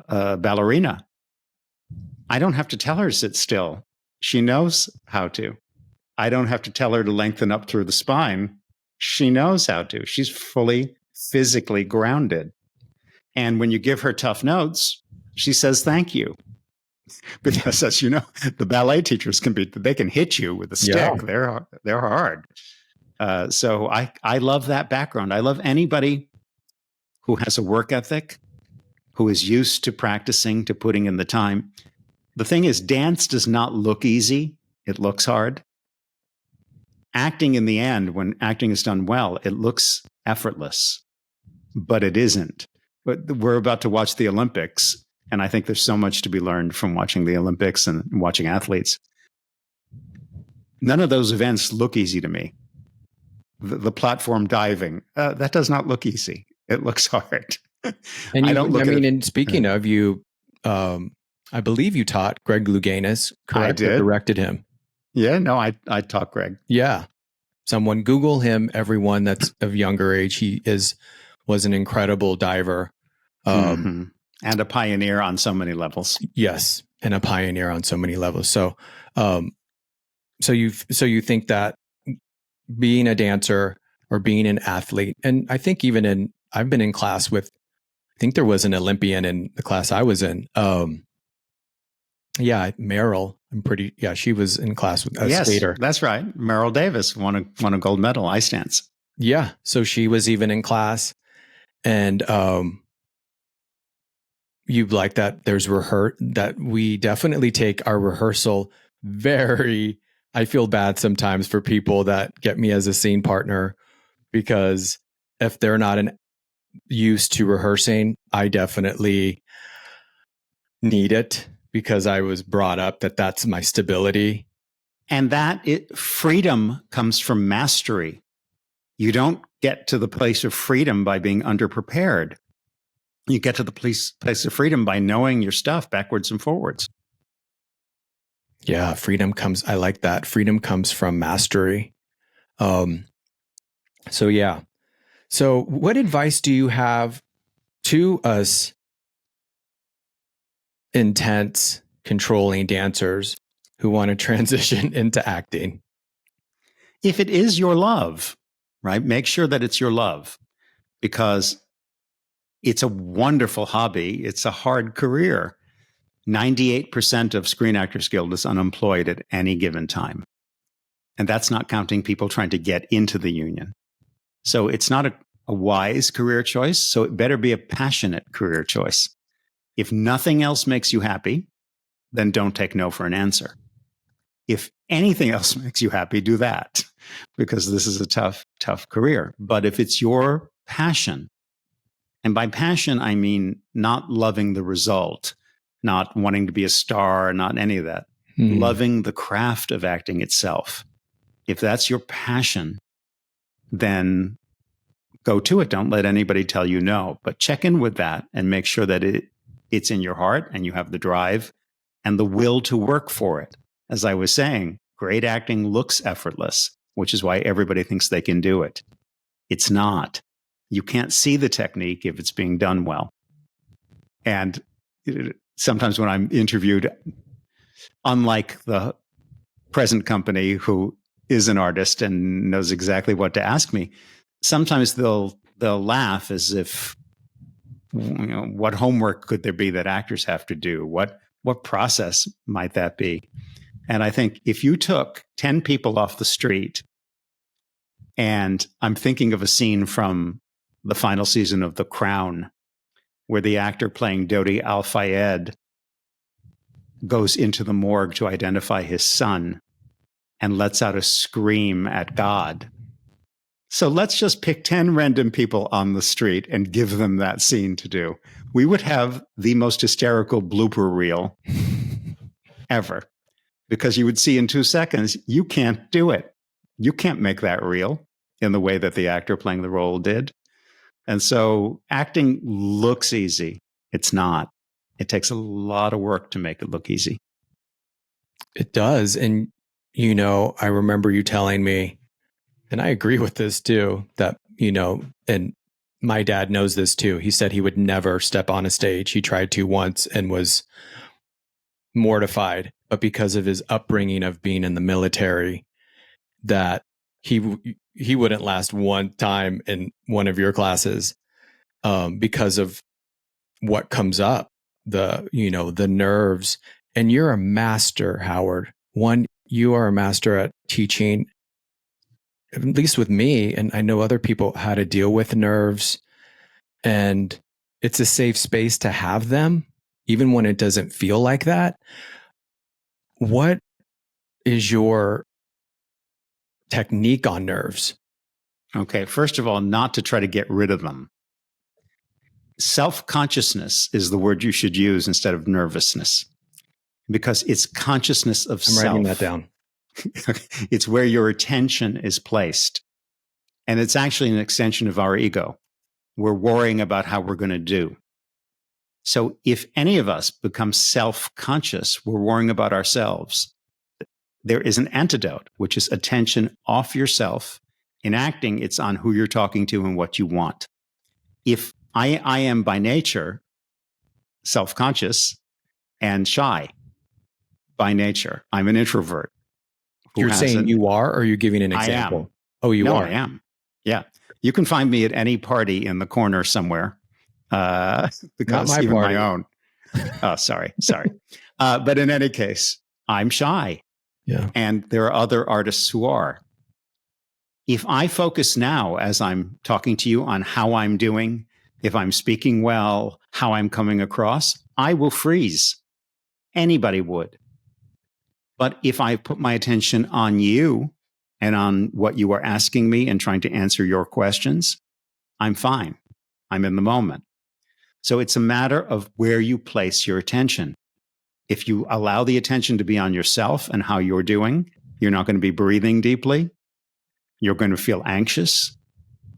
a ballerina. I don't have to tell her to sit still. She knows how to. I don't have to tell her to lengthen up through the spine. She knows how to. She's fully physically grounded. And when you give her tough notes, she says, thank you. Because as you know, the ballet teachers they can hit you with a stick. Yeah. They're hard. So I love that background. I love anybody who has a work ethic, who is used to practicing, to putting in the time. The thing is, dance does not look easy. It looks hard. Acting in the end, when acting is done well, it looks effortless, but it isn't. But we're about to watch the Olympics, and I think there's so much to be learned from watching the Olympics and watching athletes. None of those events look easy to me. The platform diving, that does not look easy. It looks hard. And and speaking of you, I believe you taught Greg Louganis, correct? I did. Directed him. Yeah, no, I taught Greg. Yeah. Someone Google him, everyone that's of younger age. He was an incredible diver. And a pioneer on so many levels. Yes. And a pioneer on so many levels. So, so you think that being a dancer or being an athlete, and I think I've been in class with, I think there was an Olympian in the class I was in. Meryl, she was in class with a skater. That's right. Meryl Davis won a gold medal, ice dance. Yeah. So she was even in class, and you like that there's that we definitely take our rehearsal very, I feel bad sometimes for people that get me as a scene partner, because if they're not used to rehearsing, I definitely need it, because I was brought up that's my stability. And freedom comes from mastery. You don't get to the place of freedom by being underprepared. You get to the place of freedom by knowing your stuff backwards and forwards. Yeah, I like that. Freedom comes from mastery. So what advice do you have to us intense, controlling dancers who want to transition into acting? If it is your love, right, make sure that it's your love, because it's a wonderful hobby. It's a hard career. 98% of Screen Actors Guild is unemployed at any given time. And that's not counting people trying to get into the union. So it's not a wise career choice. So it better be a passionate career choice. If nothing else makes you happy, then don't take no for an answer. If anything else makes you happy, do that, because this is a tough, tough career. But if it's your passion, and by passion, I mean not loving the result, not wanting to be a star, not any of that, loving the craft of acting itself. If that's your passion, then go to it. Don't let anybody tell you no, but check in with that and make sure that it's in your heart and you have the drive and the will to work for it. As I was saying, great acting looks effortless, which is why everybody thinks they can do it. It's not. You can't see the technique if it's being done well. And sometimes when I'm interviewed, unlike the present company who is an artist and knows exactly what to ask me, sometimes they'll laugh as if, what homework could there be that actors have to do? What process might that be? And I think if you took 10 people off the street And I'm thinking of a scene from the final season of The Crown, where the actor playing Dodi Al-Fayed goes into the morgue to identify his son and lets out a scream at God. So let's just pick 10 random people on the street and give them that scene to do. We would have the most hysterical blooper reel ever, because you would see in 2 seconds, you can't do it. You can't make that real in the way that the actor playing the role did. And so acting looks easy. It's not. It takes a lot of work to make it look easy. It does. And, I remember you telling me, and I agree with this too, that, and my dad knows this too. He said he would never step on a stage. He tried to once and was mortified, but because of his upbringing of being in the military, that he wouldn't last one time in one of your classes because of what comes up, the nerves. And you're a master, Howard. One, you are a master at teaching, at least with me, and I know other people, how to deal with nerves. And it's a safe space to have them, even when it doesn't feel like that. What is your technique on nerves? Okay, first of all, not to try to get rid of them. Self-consciousness is the word you should use instead of nervousness, because it's consciousness of self. I'm writing that down. It's where your attention is placed. And it's actually an extension of our ego. We're worrying about how we're going to do. So if any of us become self-conscious, we're worrying about ourselves. There is an antidote, which is attention off yourself. In acting, it's on who you're talking to and what you want. If I am by nature self-conscious and shy by nature, I'm an introvert. You're saying you are, or are you giving an example? I am. Oh, you no, are. I am. Yeah. You can find me at any party in the corner somewhere. Because not my even party. My own. Oh, sorry. But in any case, I'm shy. Yeah. And there are other artists who are. If I focus now, as I'm talking to you, on how I'm doing, if I'm speaking well, how I'm coming across, I will freeze. Anybody would. But if I put my attention on you and on what you are asking me and trying to answer your questions, I'm fine. I'm in the moment. So it's a matter of where you place your attention. If you allow the attention to be on yourself and how you're doing, you're not going to be breathing deeply. You're going to feel anxious.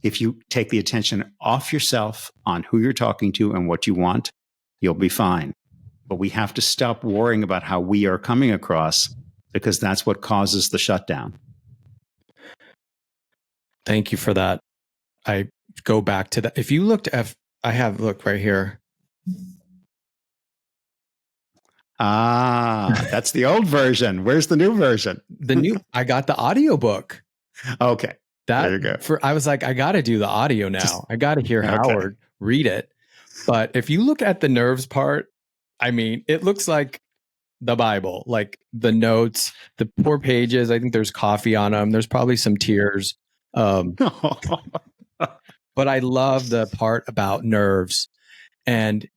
If you take the attention off yourself on who you're talking to and what you want, you'll be fine. But we have to stop worrying about how we are coming across, because that's what causes the shutdown. Thank you for that. I go back to that. If you looked at, I have, look right here. That's the old version. Where's the new version? I got the audiobook. Okay. There you go. I was like, I got to do the audio now. I got to hear Howard read it. But if you look at the nerves part, I mean, it looks like the Bible, like the notes, the poor pages. I think there's coffee on them. There's probably some tears. But I love the part about nerves. And,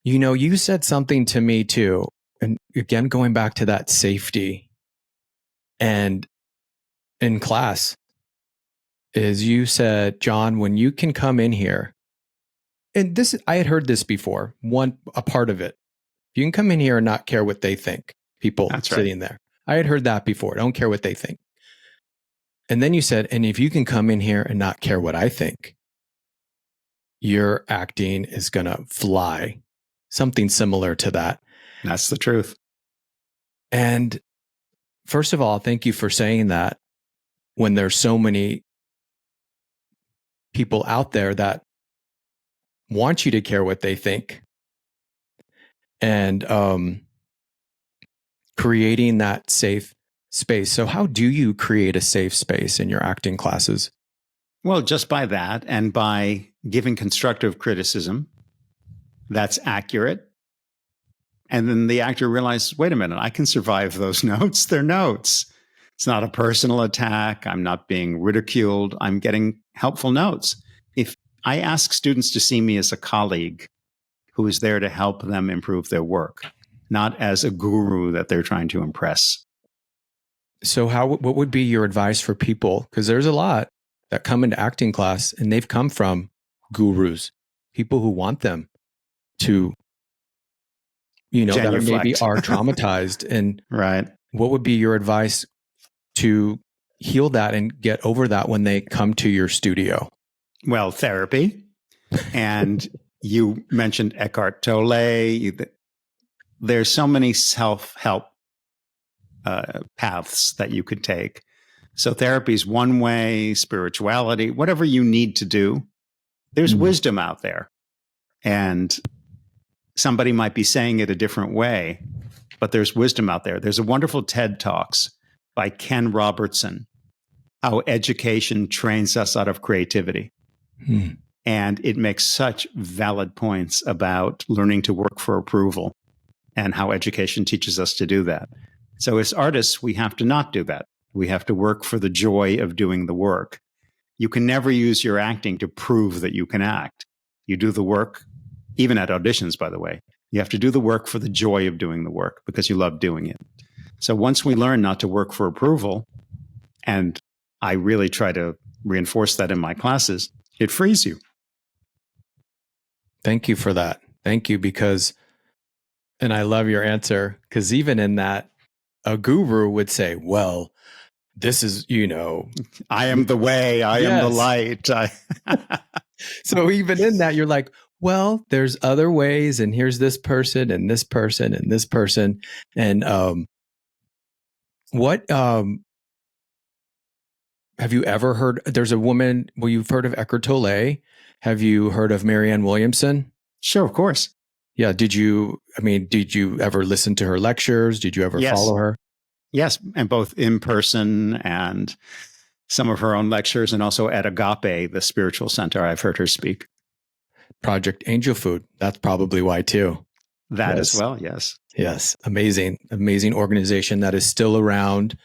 you said something to me too. And again, going back to that safety, and in class, is you said, John, when you can come in here, and this, I had heard this before, a part of it. You can come in here and not care what they think, people sitting there. I had heard that before. Don't care what they think. And then you said, and if you can come in here and not care what I think, your acting is going to fly. Something similar to that. That's the truth. And first of all, thank you for saying that, when there's so many people out there that want you to care what they think. And creating that safe space. So how do you create a safe space in your acting classes? Well, just by that, and by giving constructive criticism that's accurate. And then the actor realizes, wait a minute, I can survive those notes. They're notes. It's not a personal attack. I'm not being ridiculed. I'm getting helpful notes. If I ask students to see me as a colleague who is there to help them improve their work, not as a guru that they're trying to impress. So what would be your advice for people? Because there's a lot that come into acting class and they've come from gurus, people who want them to, that are maybe are traumatized. And right. What would be your advice to heal that and get over that when they come to your studio? Well, therapy. And you mentioned Eckhart Tolle. There's so many self-help paths that you could take. So therapy is one way, spirituality, whatever you need to do. There's wisdom out there. And somebody might be saying it a different way, but there's wisdom out there. There's a wonderful TED Talks by Ken Robertson, How Education Trains Us Out of Creativity. And it makes such valid points about learning to work for approval and how education teaches us to do that. So as artists, we have to not do that. We have to work for the joy of doing the work. You can never use your acting to prove that you can act. You do the work, even at auditions, by the way. You have to do the work for the joy of doing the work because you love doing it. So once we learn not to work for approval, and I really try to reinforce that in my classes, it frees you. Thank you for that. Thank you, and I love your answer, because even in that, a guru would say, well, this is, I am the way, I am the light. So even in that, you're like, well, there's other ways, and here's this person and this person and this person. And have you ever heard, there's a woman, well, you've heard of Eckhart Tolle. Have you heard of Marianne Williamson? Sure, of course. Yeah. Did you ever listen to her lectures? Did you ever follow her? Yes. And both in person and some of her own lectures, and also at Agape, the spiritual center, I've heard her speak. Project Angel Food. That's probably why too. That as well. Yes. Yes. Amazing organization that is still around,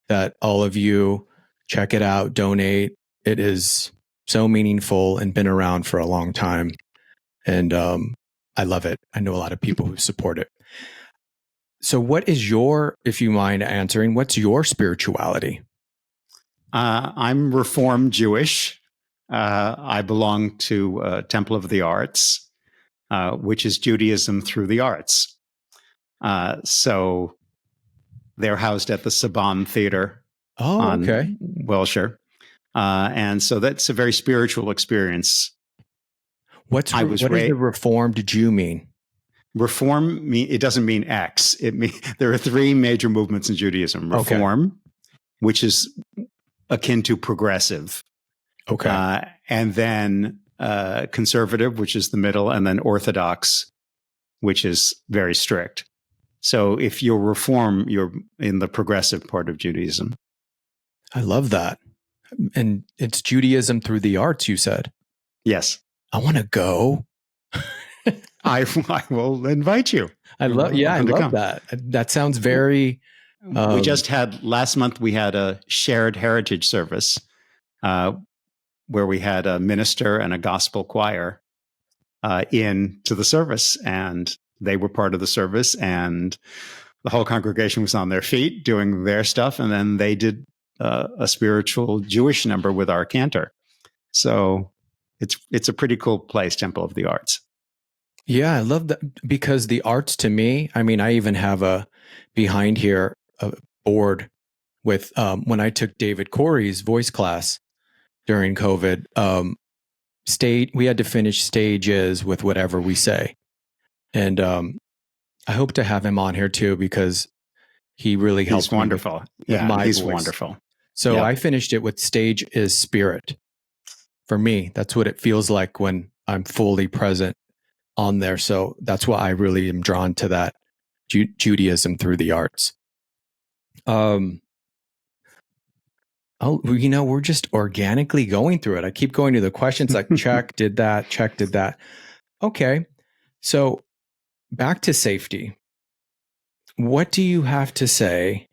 that all of you check it out, donate. It is so meaningful and been around for a long time. And I love it. I know a lot of people who support it. So what is if you mind answering, what's your spirituality? I'm Reformed Jewish. I belong to Temple of the Arts, which is Judaism through the arts. So they're housed at the Saban Theater on Wilshire. And so that's a very spiritual experience. What does the Reformed Jew mean? Reform, it doesn't mean X. There are three major movements in Judaism. Reform, which is akin to progressive. Okay. And then conservative, which is the middle, and then Orthodox, which is very strict. So if you're Reform, you're in the progressive part of Judaism. I love that. And it's Judaism through the arts, you said? Yes. I want to go. I will invite you. I love that. That sounds very... we just had, last month, we had a shared heritage service where we had a minister and a gospel choir into the service, and they were part of the service, and the whole congregation was on their feet doing their stuff, and then they did a spiritual Jewish number with our cantor. So it's a pretty cool place, Temple of the Arts. Yeah, I love that, because the arts to me, I mean, I even have behind here a board with when I took David Corey's voice class during COVID, we had to finish stages with whatever we say. And I hope to have him on here too, because he really helped. He's wonderful. He's wonderful. So I finished it with stage is spirit. For me, that's what it feels like when I'm fully present on there. So that's why I really am drawn to that Judaism through the arts. We're just organically going through it. I keep going to the questions like check, did that. Okay. So back to safety. What do you have to say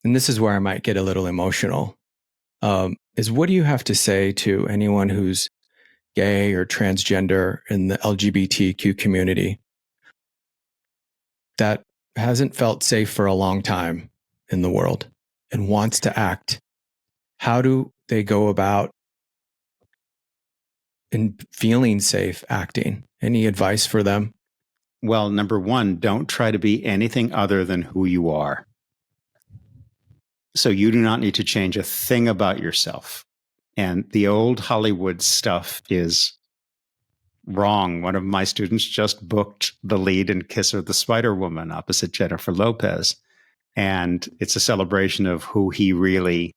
and this is where I might get a little emotional, is what do you have to say to anyone who's gay or transgender in the LGBTQ community that hasn't felt safe for a long time in the world and wants to act? How do they go about in feeling safe acting? Any advice for them? Well, number one, don't try to be anything other than who you are. So you do not need to change a thing about yourself. And the old Hollywood stuff is wrong. One of my students just booked the lead in Kiss of the Spider Woman opposite Jennifer Lopez. And it's a celebration of who he really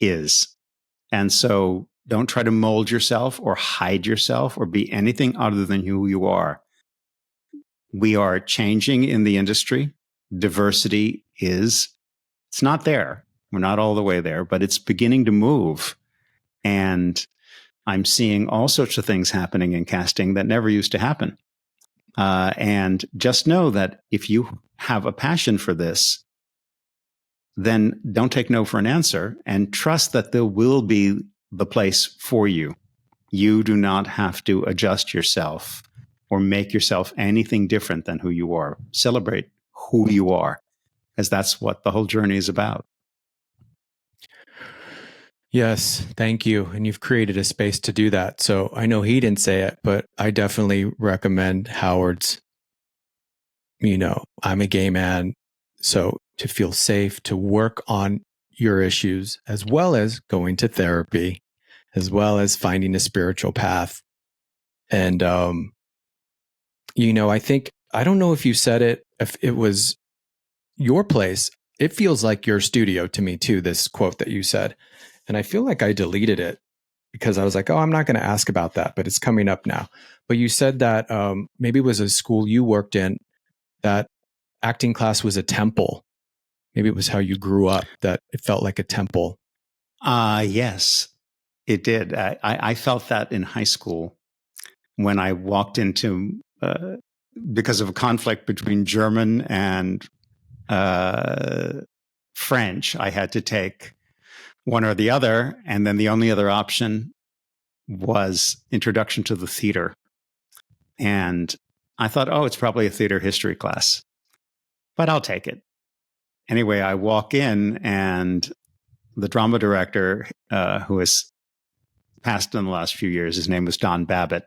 is. And so don't try to mold yourself or hide yourself or be anything other than who you are. We are changing in the industry. Diversity it's not there. We're not all the way there, but it's beginning to move. And I'm seeing all sorts of things happening in casting that never used to happen. And just know that if you have a passion for this, then don't take no for an answer and trust that there will be the place for you. You do not have to adjust yourself or make yourself anything different than who you are. Celebrate who you are, as that's what the whole journey is about. Yes, thank you. And you've created a space to do that. So I know he didn't say it, but I definitely recommend Howard's, I'm a gay man. So to feel safe, to work on your issues, as well as going to therapy, as well as finding a spiritual path. And, I think, I don't know if you said it, if it was your place. It feels like your studio to me too, this quote that you said. And I feel like I deleted it because I was like, oh, I'm not going to ask about that, but it's coming up now. But you said that maybe it was a school you worked in, that acting class was a temple. Maybe it was how you grew up, that it felt like a temple. Yes, it did. I felt that in high school when I walked into, because of a conflict between German and French, I had to take one or the other. And then the only other option was Introduction to the Theater. And I thought, oh, it's probably a theater history class, but I'll take it. Anyway, I walk in and the drama director, who has passed in the last few years, his name was Don Babbitt.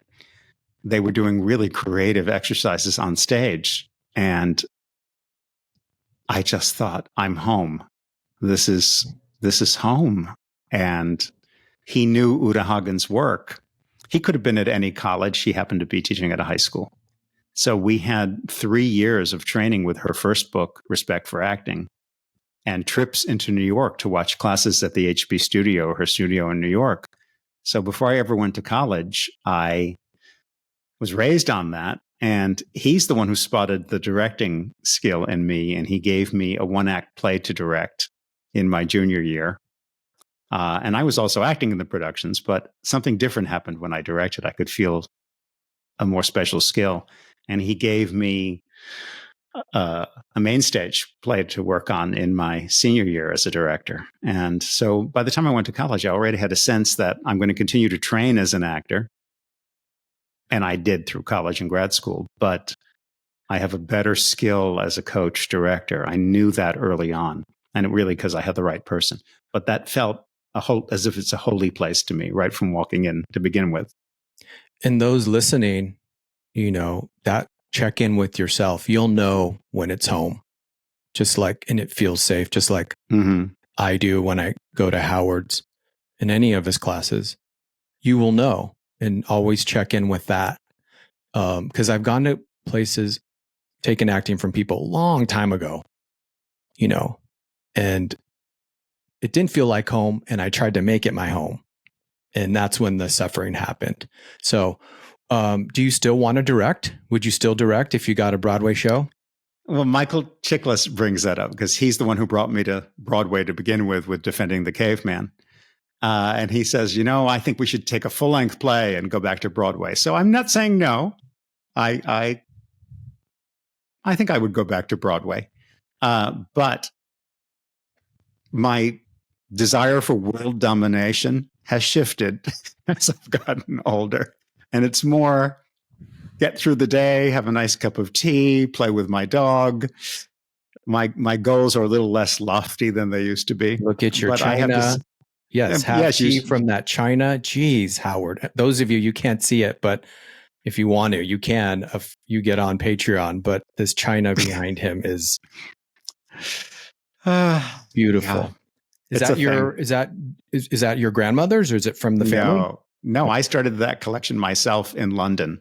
They were doing really creative exercises on stage. And I just thought, I'm home. This is home. And he knew Uta Hagen's work. He could have been at any college. He happened to be teaching at a high school. So we had 3 years of training with her first book, Respect for Acting, and trips into New York to watch classes at the HB studio, her studio in New York. So before I ever went to college, I was raised on that. And he's the one who spotted the directing skill in me. And he gave me a 1-act play to direct in my junior year. And I was also acting in the productions, but something different happened when I directed. I could feel a more special skill. And he gave me a main stage play to work on in my senior year as a director. And so by the time I went to college, I already had a sense that I'm going to continue to train as an actor. And I did through college and grad school, but I have a better skill as a coach director. I knew that early on, and it really because I had the right person. But that felt as if it's a holy place to me right from walking in to begin with. And those listening, that check in with yourself, you'll know when it's home, and it feels safe, just like I do when I go to Howard's in any of his classes. You will know, and always check in with that. Because I've gone to places, taken acting from people a long time ago, and it didn't feel like home, and I tried to make it my home. And that's when the suffering happened. So, do you still want to direct? Would you still direct if you got a Broadway show? Well, Michael Chiklis brings that up because he's the one who brought me to Broadway to begin with Defending the Caveman. And he says, I think we should take a full-length play and go back to Broadway. So I'm not saying no. I think I would go back to Broadway. But my desire for world domination has shifted as I've gotten older. And it's more get through the day, have a nice cup of tea, play with my dog. My goals are a little less lofty than they used to be. Look at your but China. I have this. Yes, have Yes, tea from that China. Geez, Howard. Those of you can't see it, but if you want to, you can. If you get on Patreon, but this China behind him is beautiful. Yeah, Is that your grandmother's, or is it from the family? No, I started that collection myself in London.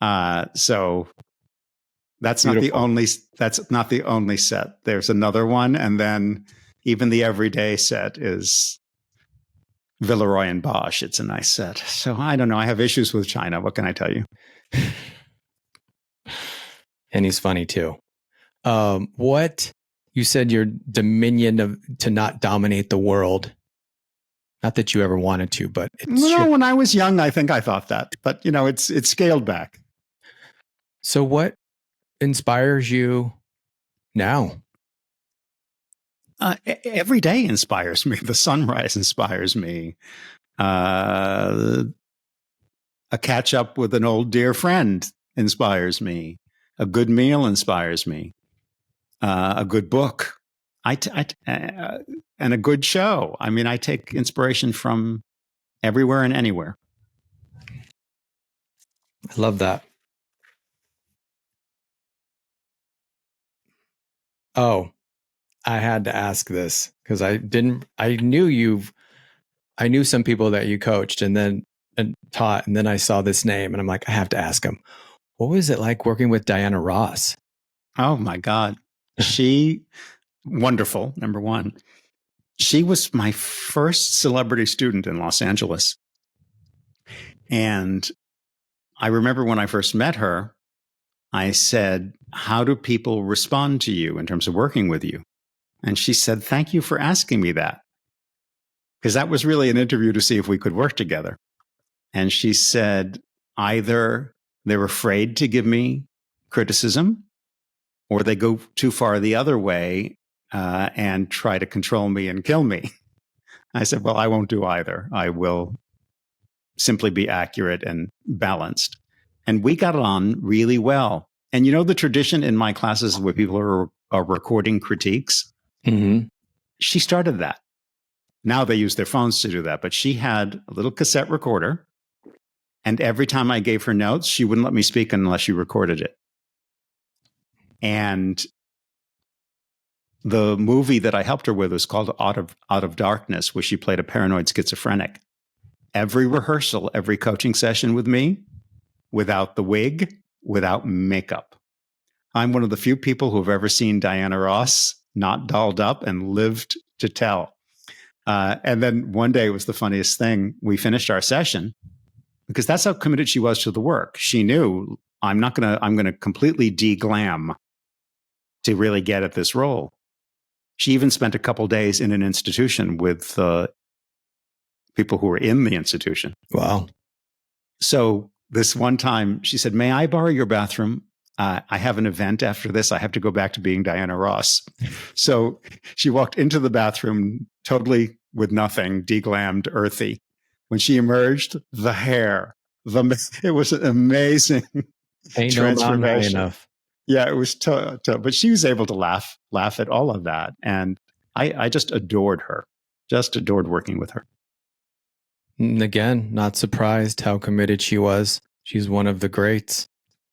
So that's Beautiful. not the only set. There's another one, and then even the everyday set is Villeroy and Bosch. It's a nice set. So I don't know. I have issues with China. What can I tell you? And he's funny too. What you said your dominion to not dominate the world. Not that you ever wanted to, but when I was young, I think I thought that. But it's scaled back. So what inspires you now? Every day inspires me. The sunrise inspires me. A catch up with an old dear friend inspires me. A good meal inspires me. A good book, and a good show. I mean, I take inspiration from everywhere and anywhere. I love that. Oh, I had to ask this because I knew some people that you coached and taught, and then I saw this name and I'm like, I have to ask him. What was it like working with Diana Ross? Oh my God. She, wonderful, number one. She was my first celebrity student in Los Angeles. And I remember when I first met her, I said, how do people respond to you in terms of working with you? And she said, thank you for asking me that. Because that was really an interview to see if we could work together. And she said, either they're afraid to give me criticism, or they go too far the other way and try to control me and kill me. I said, well, I won't do either. I will simply be accurate and balanced. And we got on really well. And the tradition in my classes where people are recording critiques, mm-hmm. She started that. Now they use their phones to do that, but she had a little cassette recorder. And every time I gave her notes, she wouldn't let me speak unless she recorded it. And the movie that I helped her with was called Out of Darkness, where she played a paranoid schizophrenic. Every rehearsal, every coaching session with me, without the wig, without makeup. I'm one of the few people who have ever seen Diana Ross not dolled up and lived to tell. And then one day, it was the funniest thing. We finished our session because that's how committed she was to the work. She knew I'm going to completely de-glam to really get at this role. She even spent a couple days in an institution with people who were in the institution. Wow. So this one time she said, may I borrow your bathroom? I have an event after this. I have to go back to being Diana Ross. So she walked into the bathroom totally with nothing, deglammed, earthy. When she emerged, the hair, it was an amazing transformation. Yeah, it was tough. But she was able to laugh at all of that. And I just adored her, just adored working with her. And again, not surprised how committed she was. She's one of the greats.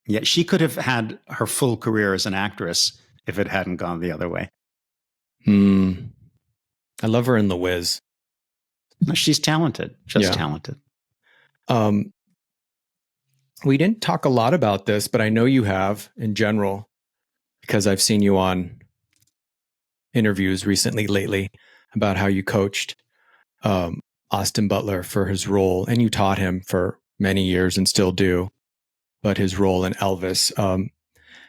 Yeah, she could have had her full career as an actress if it hadn't gone the other way. I love her in The Wiz. She's talented, talented. We didn't talk a lot about this, but I know you have in general, because I've seen you on interviews lately, about how you coached Austin Butler for his role, and you taught him for many years and still do, but his role in Elvis.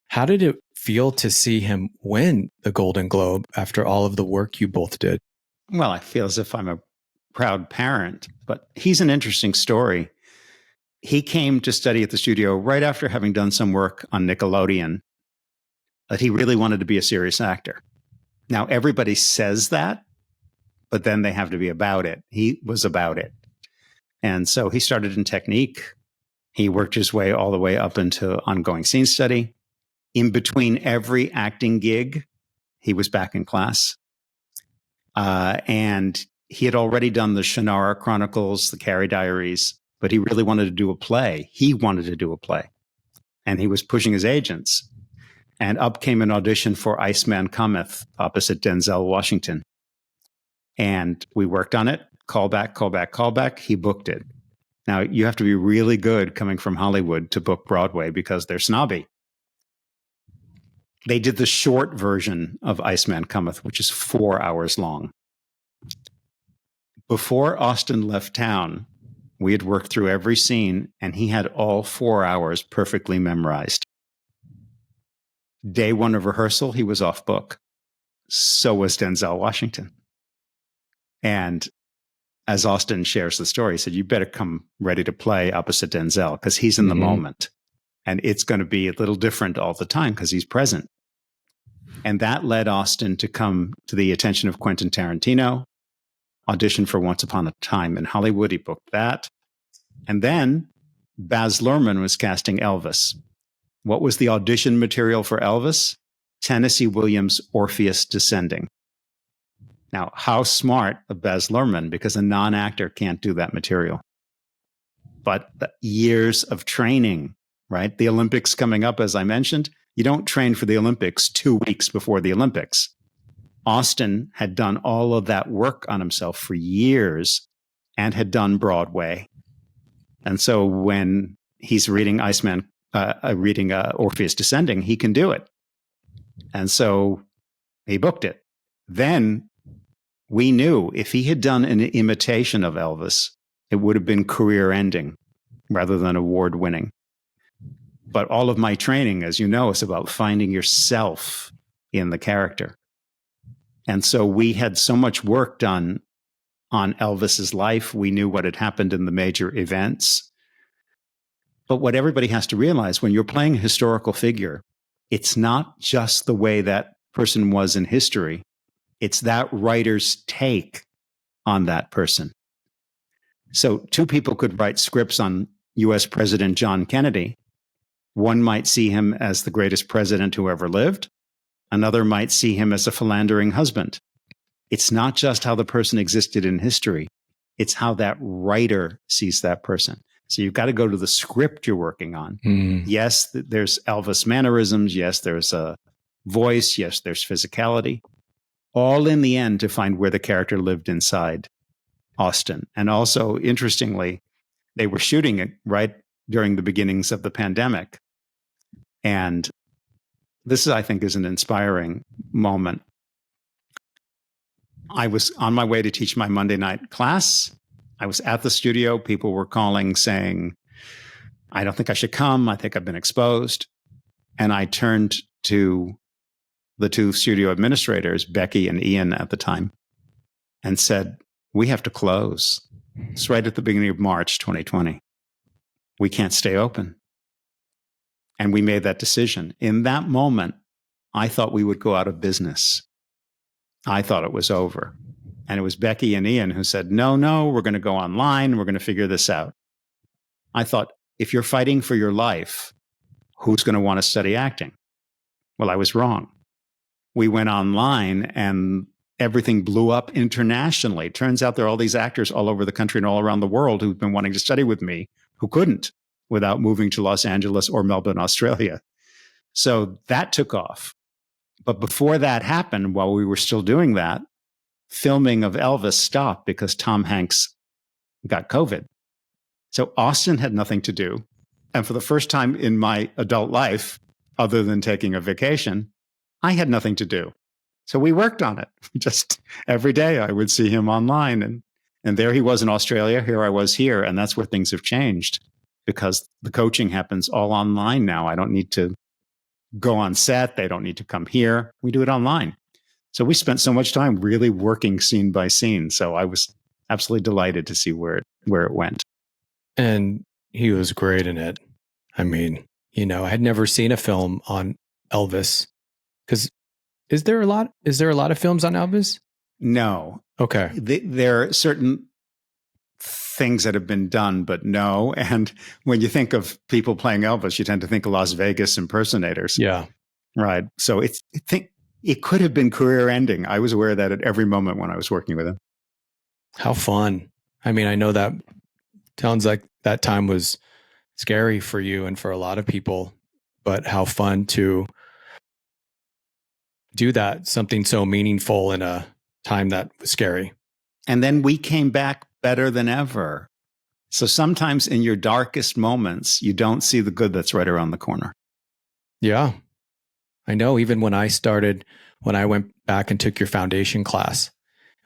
How did it feel to see him win the Golden Globe after all of the work you both did? Well, I feel as if I'm a proud parent, but he's an interesting story. He came to study at the studio right after having done some work on Nickelodeon, but he really wanted to be a serious actor. Now, everybody says that, but then they have to be about it. He was about it. And so he started in technique. He worked his way all the way up into ongoing scene study. In between every acting gig, he was back in class. And he had already done the Shannara Chronicles, the Carrie Diaries, but he really wanted to do a play. He wanted to do a play. And he was pushing his agents. And up came an audition for Iceman Cometh opposite Denzel Washington. And we worked on it. Call back, call back, call back. He booked it. Now, you have to be really good coming from Hollywood to book Broadway because they're snobby. They did the short version of Iceman Cometh, which is 4 hours long. Before Austin left town, we had worked through every scene, and he had all 4 hours perfectly memorized. Day one of rehearsal, he was off book. So was Denzel Washington. And as Austin shares the story, he said, you better come ready to play opposite Denzel because he's in the moment. And it's going to be a little different all the time because he's present. And that led Austin to come to the attention of Quentin Tarantino, audition for Once Upon a Time in Hollywood. He booked that. And then Baz Luhrmann was casting Elvis. What was the audition material for Elvis? Tennessee Williams' Orpheus Descending. Now, how smart of Baz Luhrmann, because a non-actor can't do that material. But the years of training, right? The Olympics coming up, as I mentioned, you don't train for the Olympics 2 weeks before the Olympics. Austin had done all of that work on himself for years and had done Broadway. And so when he's reading Orpheus Descending, he can do it. And so he booked it. Then we knew if he had done an imitation of Elvis, it would have been career ending rather than award winning. But all of my training, as you know, is about finding yourself in the character. And so we had so much work done on Elvis's life. We knew what had happened in the major events. But what everybody has to realize when you're playing a historical figure, it's not just the way that person was in history. It's that writer's take on that person. So two people could write scripts on US President John Kennedy. One might see him as the greatest president who ever lived. Another might see him as a philandering husband. It's not just how the person existed in history. It's how that writer sees that person. So you've got to go to the script you're working on. Yes, there's Elvis mannerisms. Yes, there's a voice. Yes, there's physicality. All in the end to find where the character lived inside Austin. And also, interestingly, they were shooting it right during the beginnings of the pandemic. And this, I think, is an inspiring moment. I was on my way to teach my Monday night class. I was at the studio. People were calling saying, I don't think I should come. I think I've been exposed. And I turned to the two studio administrators, Becky and Ian at the time, and said, we have to close. It's right at the beginning of March 2020. We can't stay open. And we made that decision. In that moment, I thought we would go out of business. I thought it was over. And it was Becky and Ian who said, no, we're going to go online. We're going to figure this out. I thought, if you're fighting for your life, who's going to want to study acting? Well, I was wrong. We went online and everything blew up internationally. Turns out there are all these actors all over the country and all around the world who've been wanting to study with me who couldn't without moving to Los Angeles or Melbourne, Australia. So that took off. But before that happened, while we were still doing that, filming of Elvis stopped because Tom Hanks got COVID. So Austin had nothing to do. And for the first time in my adult life, other than taking a vacation, I had nothing to do. So we worked on it. Just every day I would see him online. And there he was in Australia. Here I was here. And that's where things have changed because the coaching happens all online now. I don't need to go on set. They don't need to come here. We do it online. So we spent so much time really working scene by scene. So I was absolutely delighted to see where it went. And he was great in it. I mean, I had never seen a film on Elvis because Is there a lot of films on Elvis? No. Okay. There are certain things that have been done, but no. And when you think of people playing Elvis, you tend to think of Las Vegas impersonators. Yeah. Right. So it could have been career ending. I was aware of that at every moment when I was working with him. How fun. I mean, I know that sounds like that time was scary for you and for a lot of people, but how fun to do that, something so meaningful in a time that was scary. And then we came back better than ever. So sometimes in your darkest moments, you don't see the good that's right around the corner. Yeah. I know even when I went back and took your foundation class,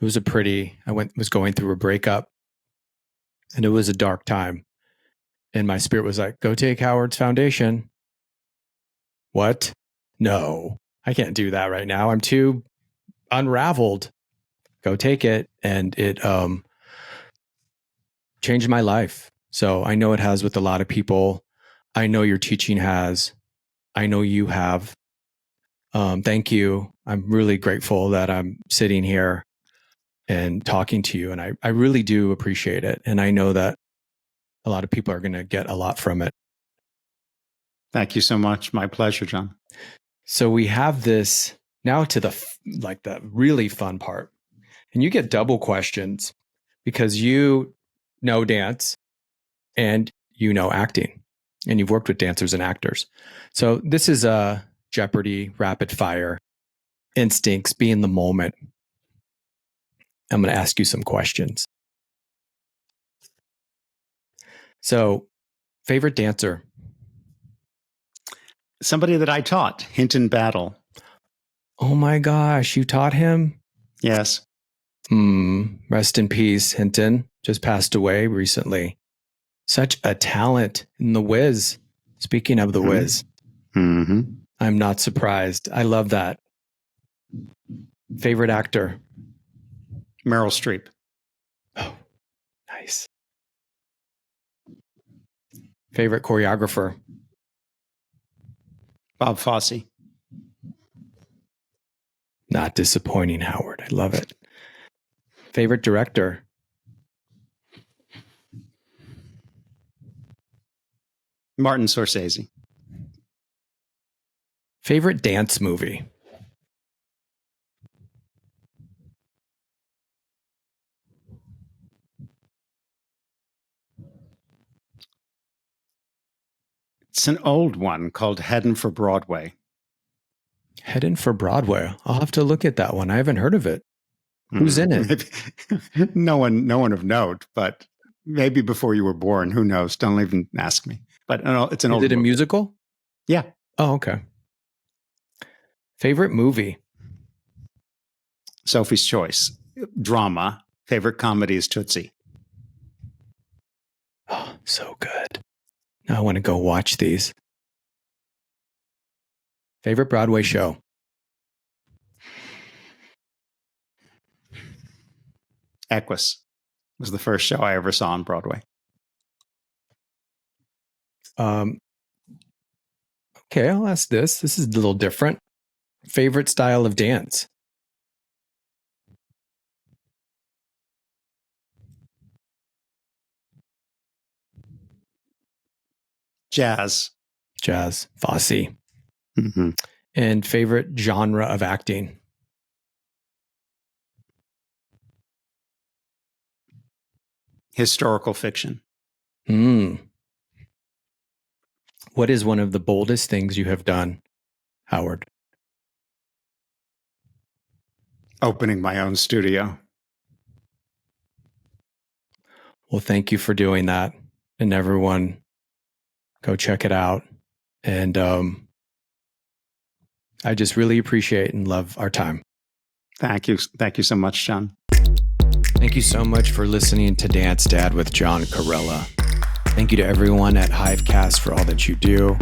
it was was going through a breakup and it was a dark time. And my spirit was like, go take Howard's foundation. What? No, I can't do that right now. I'm too unraveled. Go take it. And it changed my life. So I know it has with a lot of people. I know your teaching has. I know you have. Thank you. I'm really grateful that I'm sitting here and talking to you. And I really do appreciate it. And I know that a lot of people are going to get a lot from it. Thank you so much. My pleasure, John. So we have this now to the really fun part. And you get double questions because you know dance and you know acting and you've worked with dancers and actors. So this is a Jeopardy rapid fire instincts, be in the moment. I'm going to ask you some questions. So, favorite dancer? Somebody that I taught, Hinton Battle. Oh my gosh, you taught him? Yes. Rest in peace, Hinton. Just passed away recently. Such a talent in the whiz. Speaking of the whiz, I'm not surprised. I love that. Favorite actor? Meryl Streep. Oh, nice. Favorite choreographer? Bob Fosse. Not disappointing, Howard. I love it. Favorite director? Martin Scorsese. Favorite dance movie? It's an old one called Headin' for Broadway. Headin' for Broadway. I'll have to look at that one. I haven't heard of it. Who's in it? No one of note, but maybe before you were born. Who knows? Don't even ask me. But no, it's an old. Is it a movie. musical? Yeah. Oh, okay. Favorite movie? Sophie's Choice. Drama. Favorite comedy is Tootsie. Oh, so good. Now I want to go watch these. Favorite Broadway show? Equus was the first show I ever saw on Broadway. Okay, I'll ask this. This is a little different. Favorite style of dance? Jazz. Jazz. Fosse. And favorite genre of acting? Historical fiction. What is one of the boldest things you have done, Howard? Opening my own studio. Well, thank you for doing that. And everyone, go check it out. And I just really appreciate and love our time. Thank you. Thank you so much, John. Thank you so much for listening to Dance Dad with John Carella. Thank you to everyone at Hivecast for all that you do.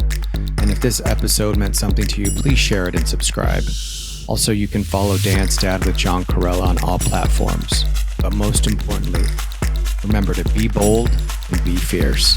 And if this episode meant something to you, please share it and subscribe. Also, you can follow Dance Dad with John Carella on all platforms. But most importantly, remember to be bold and be fierce.